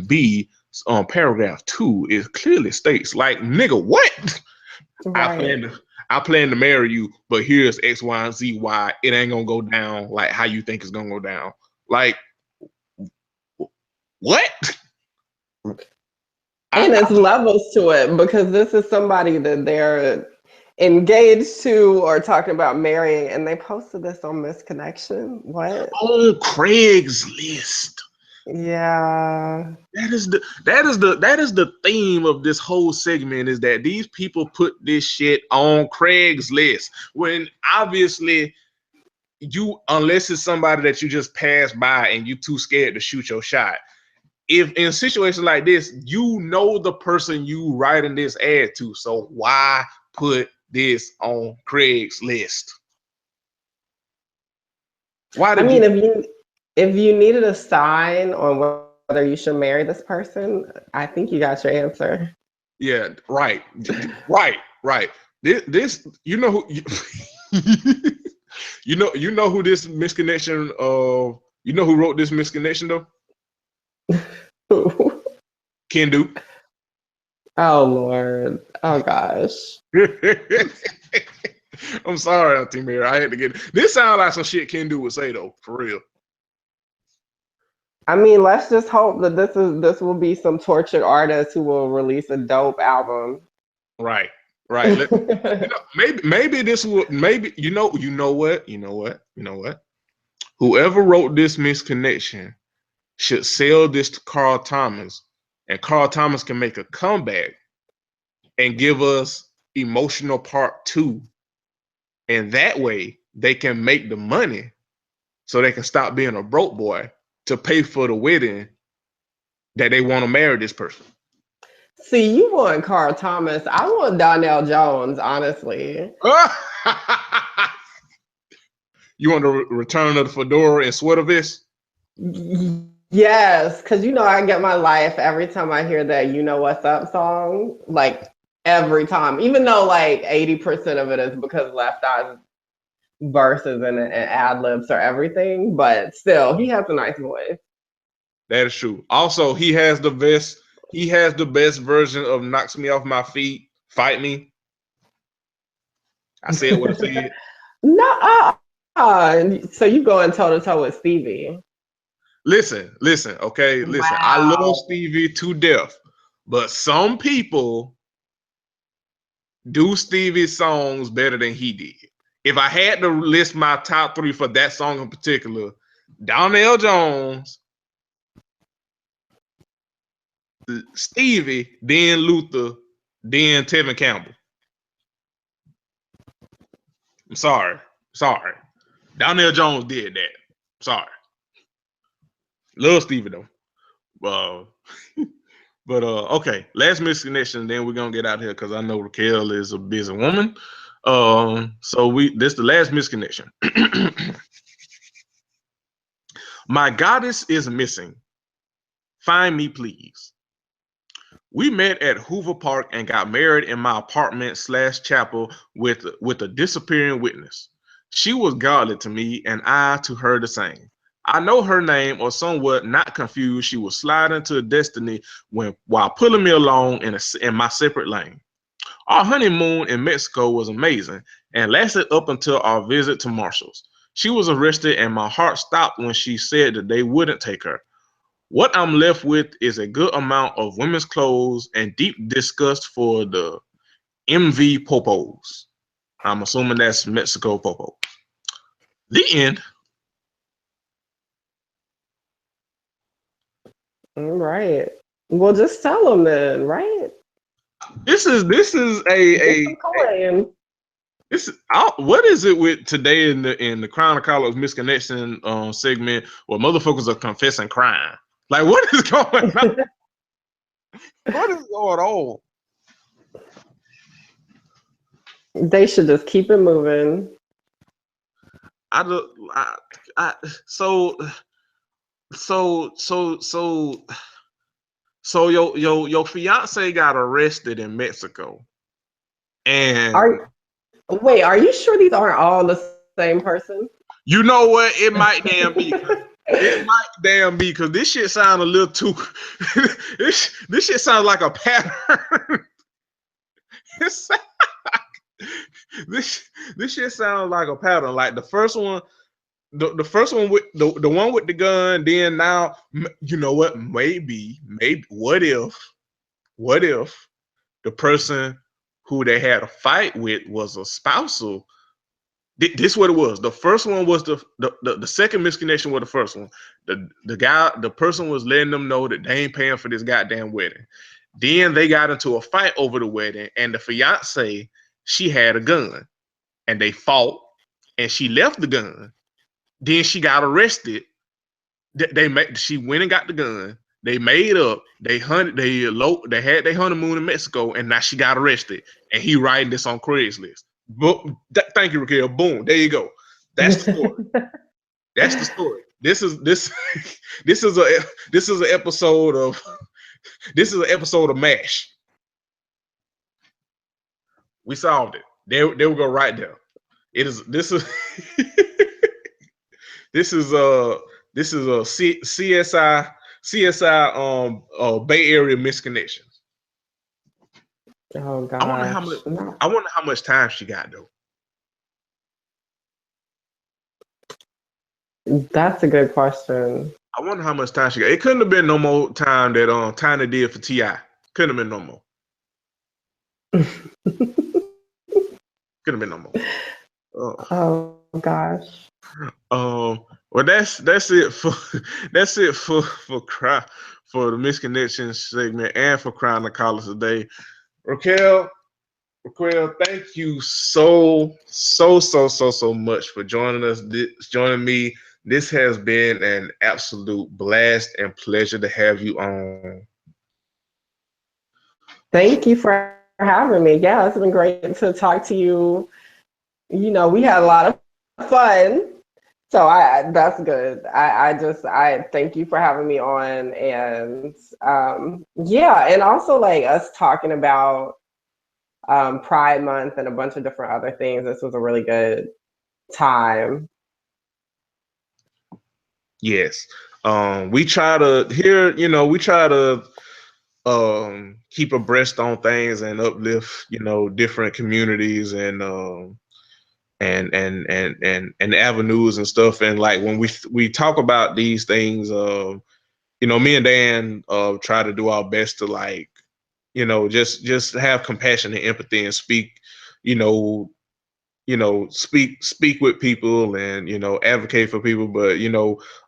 B, on paragraph 2, it clearly states, like, nigga, what? Right. I plan to marry you, but here's X, Y, and Z why it ain't gonna go down like how you think it's gonna go down. Like, what? And it's levels to it because this is somebody that they're engaged to or talking about marrying, and they posted this on Misconnection. What? On Craigslist. Yeah. That is the theme of this whole segment, is that these people put this shit on Craigslist when obviously unless it's somebody that you just pass by and you too scared to shoot your shot. If in situations like this, you know the person you writing this ad to, so why put this on Craigslist? Why did you? If you needed a sign on whether you should marry this person, I think you got your answer. Yeah, right, right. This you know who you know who this misconnection of you know who wrote this misconnection though? Ken Duke. Oh Lord. Oh gosh. I'm sorry, Auntie Mary. I had to get this. Sound like some shit Ken Duke would say though, for real. I mean, let's just hope that this will be some tortured artist who will release a dope album. Right. Maybe this will maybe you know what. Whoever wrote this misconnection should sell this to Carl Thomas, and Carl Thomas can make a comeback and give us emotional part 2. And that way they can make the money so they can stop being a broke boy to pay for the wedding that they want to marry this person. See, you want Carl Thomas. I want Donnell Jones, honestly. You want the return of the fedora and sweater vest? Yes, because I get my life every time I hear that "You Know What's Up" song. Like every time, even though like 80% of it is because Left Eye's verses and ad libs or everything, but still, he has a nice voice. That is true. Also, he has the best. He has the best version of "Knocks Me Off My Feet." Fight me. I said what I said. No, so you going toe to toe with Stevie? Listen, okay, listen. I love Wow. Stevie to death, but some people do Stevie's songs better than he did. If I had to list my top 3 for that song in particular, Donnell Jones, Stevie, then Luther, then Tevin Campbell. I'm sorry. Donnell Jones did that. Sorry. Love Stevie though. But okay, last misconnection, then we're gonna get out here because I know Raquel is a busy woman. So this the last misconnection. My goddess is missing. Find me, please. We met at Hoover Park and got married in my apartment / chapel with a disappearing witness. She was godly to me and I to her the same. I know her name or somewhat not confused. She was sliding to destiny while pulling me along in my separate lane. Our honeymoon in Mexico was amazing and lasted up until our visit to Marshall's. She was arrested and my heart stopped when she said that they wouldn't take her. What I'm left with is a good amount of women's clothes and deep disgust for the MV Popos. I'm assuming that's Mexico Popo. The end. All right. Well, just tell them then, right? This is a this what is it with today in the Crown of Colors misconnection segment where motherfuckers are confessing crime? Like what is going on? What is going on? They should just keep it moving. So your fiance got arrested in Mexico, and are you sure these aren't all the same person? You know what? It might damn be. It might damn be because this shit sounds a little too. this shit sounds like a pattern. this shit sounds like a pattern. Like the first one, the first one with the one with the gun. Then now, you know what? Maybe what if the person who they had a fight with was a spousal? This is what it was. The first one was the second misconnection was the first one. The person was letting them know that they ain't paying for this goddamn wedding. Then they got into a fight over the wedding, and the fiance, she had a gun, and they fought, and she left the gun. Then she got arrested. She went and got the gun. They made up. They hunted. They had their honeymoon in Mexico, and now she got arrested. And he writing this on Craigslist. But thank you, Raquel. Boom. There you go. That's the story. That's the story. This is an episode of MASH. We solved it. There we go right there. This is a CSI Bay Area misconnection. Oh gosh. I wonder how much time she got though. That's a good question. I wonder how much time she got. It couldn't have been no more time that Tiny did for T.I. Couldn't have been no more. Couldn't have been no more. Oh gosh. Well, that's it for the misconnection segment and for Crown of College today. Raquel, thank you so much for joining us, joining me. This has been an absolute blast and pleasure to have you on. Thank you for having me. Yeah, it's been great to talk to you. We had a lot of fun. So that's good. I thank you for having me on, and yeah, and also like us talking about Pride Month and a bunch of different other things. This was a really good time. Yes. We try to here, we try to keep abreast on things and uplift, different communities and avenues and stuff. And like when we talk about these things, me and Dan try to do our best to like, just have compassion and empathy and speak, you know, speak with people and advocate for people, but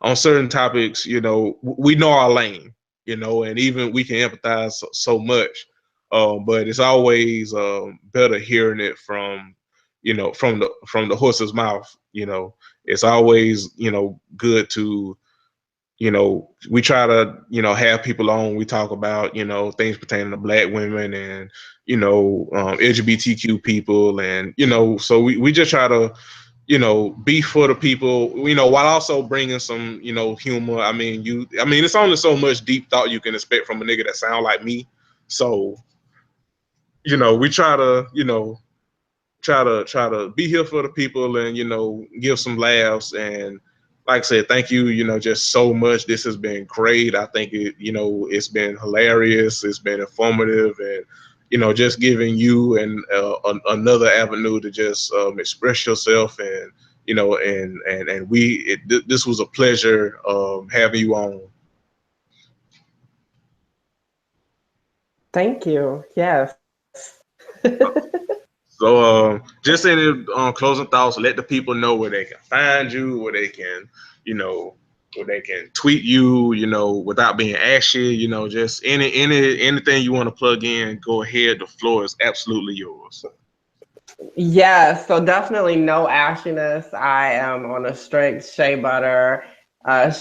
on certain topics, we know our lane, and even we can empathize so much, but it's always better hearing it from from the horse's mouth. It's always good to we try to, have people on. We talk about, things pertaining to Black women and, LGBTQ people. And, so we just try to, be for the people, while also bringing some, humor. It's only so much deep thought you can expect from a nigga that sound like me. So, we try to, try to be here for the people and give some laughs. And like I said, thank you, just so much. This has been great. I think it's been hilarious, it's been informative, and just giving you and another avenue to just express yourself. And this was a pleasure having you on. Thank you. Yes. So, just any closing thoughts. Let the people know where they can find you, where they can, where they can tweet you, without being ashy. Just anything you want to plug in. Go ahead. The floor is absolutely yours. Yes, so definitely no ashiness. I am on a strict shea butter and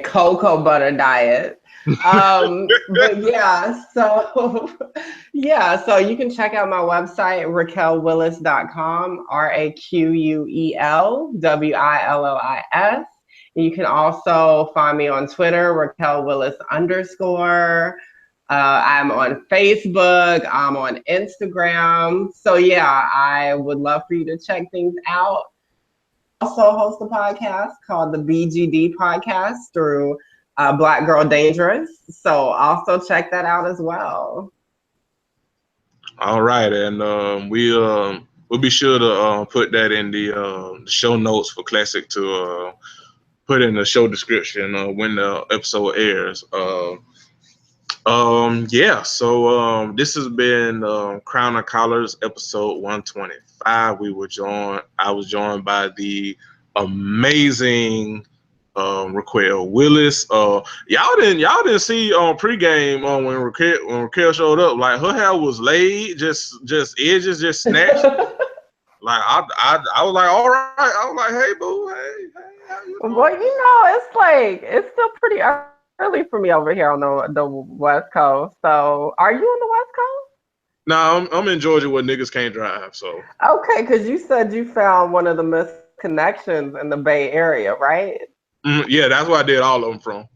cocoa butter diet. But yeah, so yeah, so you can check out my website, raquelwillis.com, RaquelWillis. You can also find me on Twitter, Raquel Willis _. I'm on Facebook. I'm on Instagram. So yeah, I would love for you to check things out. Also host a podcast called the BGD Podcast through Black Girl Dangerous. So also check that out as well. All right, and we'll be sure to put that in the show notes for Classic to put in the show description when the episode airs. Yeah, so this has been Crown and Collars episode 125. I was joined by the amazing Raquel Willis. Y'all didn't see on pregame when Raquel showed up. Like her hair was laid, just edges just snatched. Like I was like, all right. I was like, hey boo, hey, how you doing? Well, it's like it's still pretty early for me over here on the West Coast. So, are you on the West Coast? Nah, I'm in Georgia where niggas can't drive. So Okay, because you said you found one of the misconnections in the Bay Area, right? yeah, that's where I did all of them from.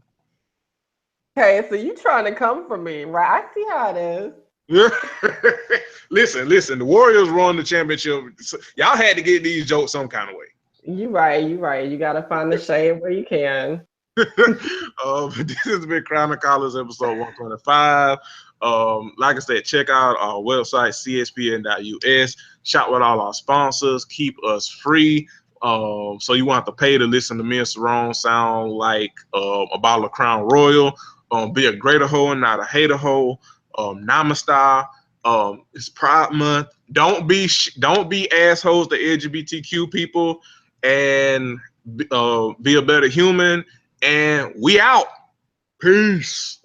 Okay, so you trying to come for me, right? I see how it is. Listen. The Warriors won the championship. Y'all had to get these jokes some kind of way. You right. You right. You gotta find the shade where you can. This has been Crown and Collars episode 125. Like I said, check out our website, cspn.us. Shop with all our sponsors. Keep us free. So you won't have to pay to listen to me and Sarone sound like a bottle of Crown Royal. Be a greater hoe and not a hater hoe. Namaste. It's Pride Month. Don't be assholes to LGBTQ people, and be a better human. And we out. Peace.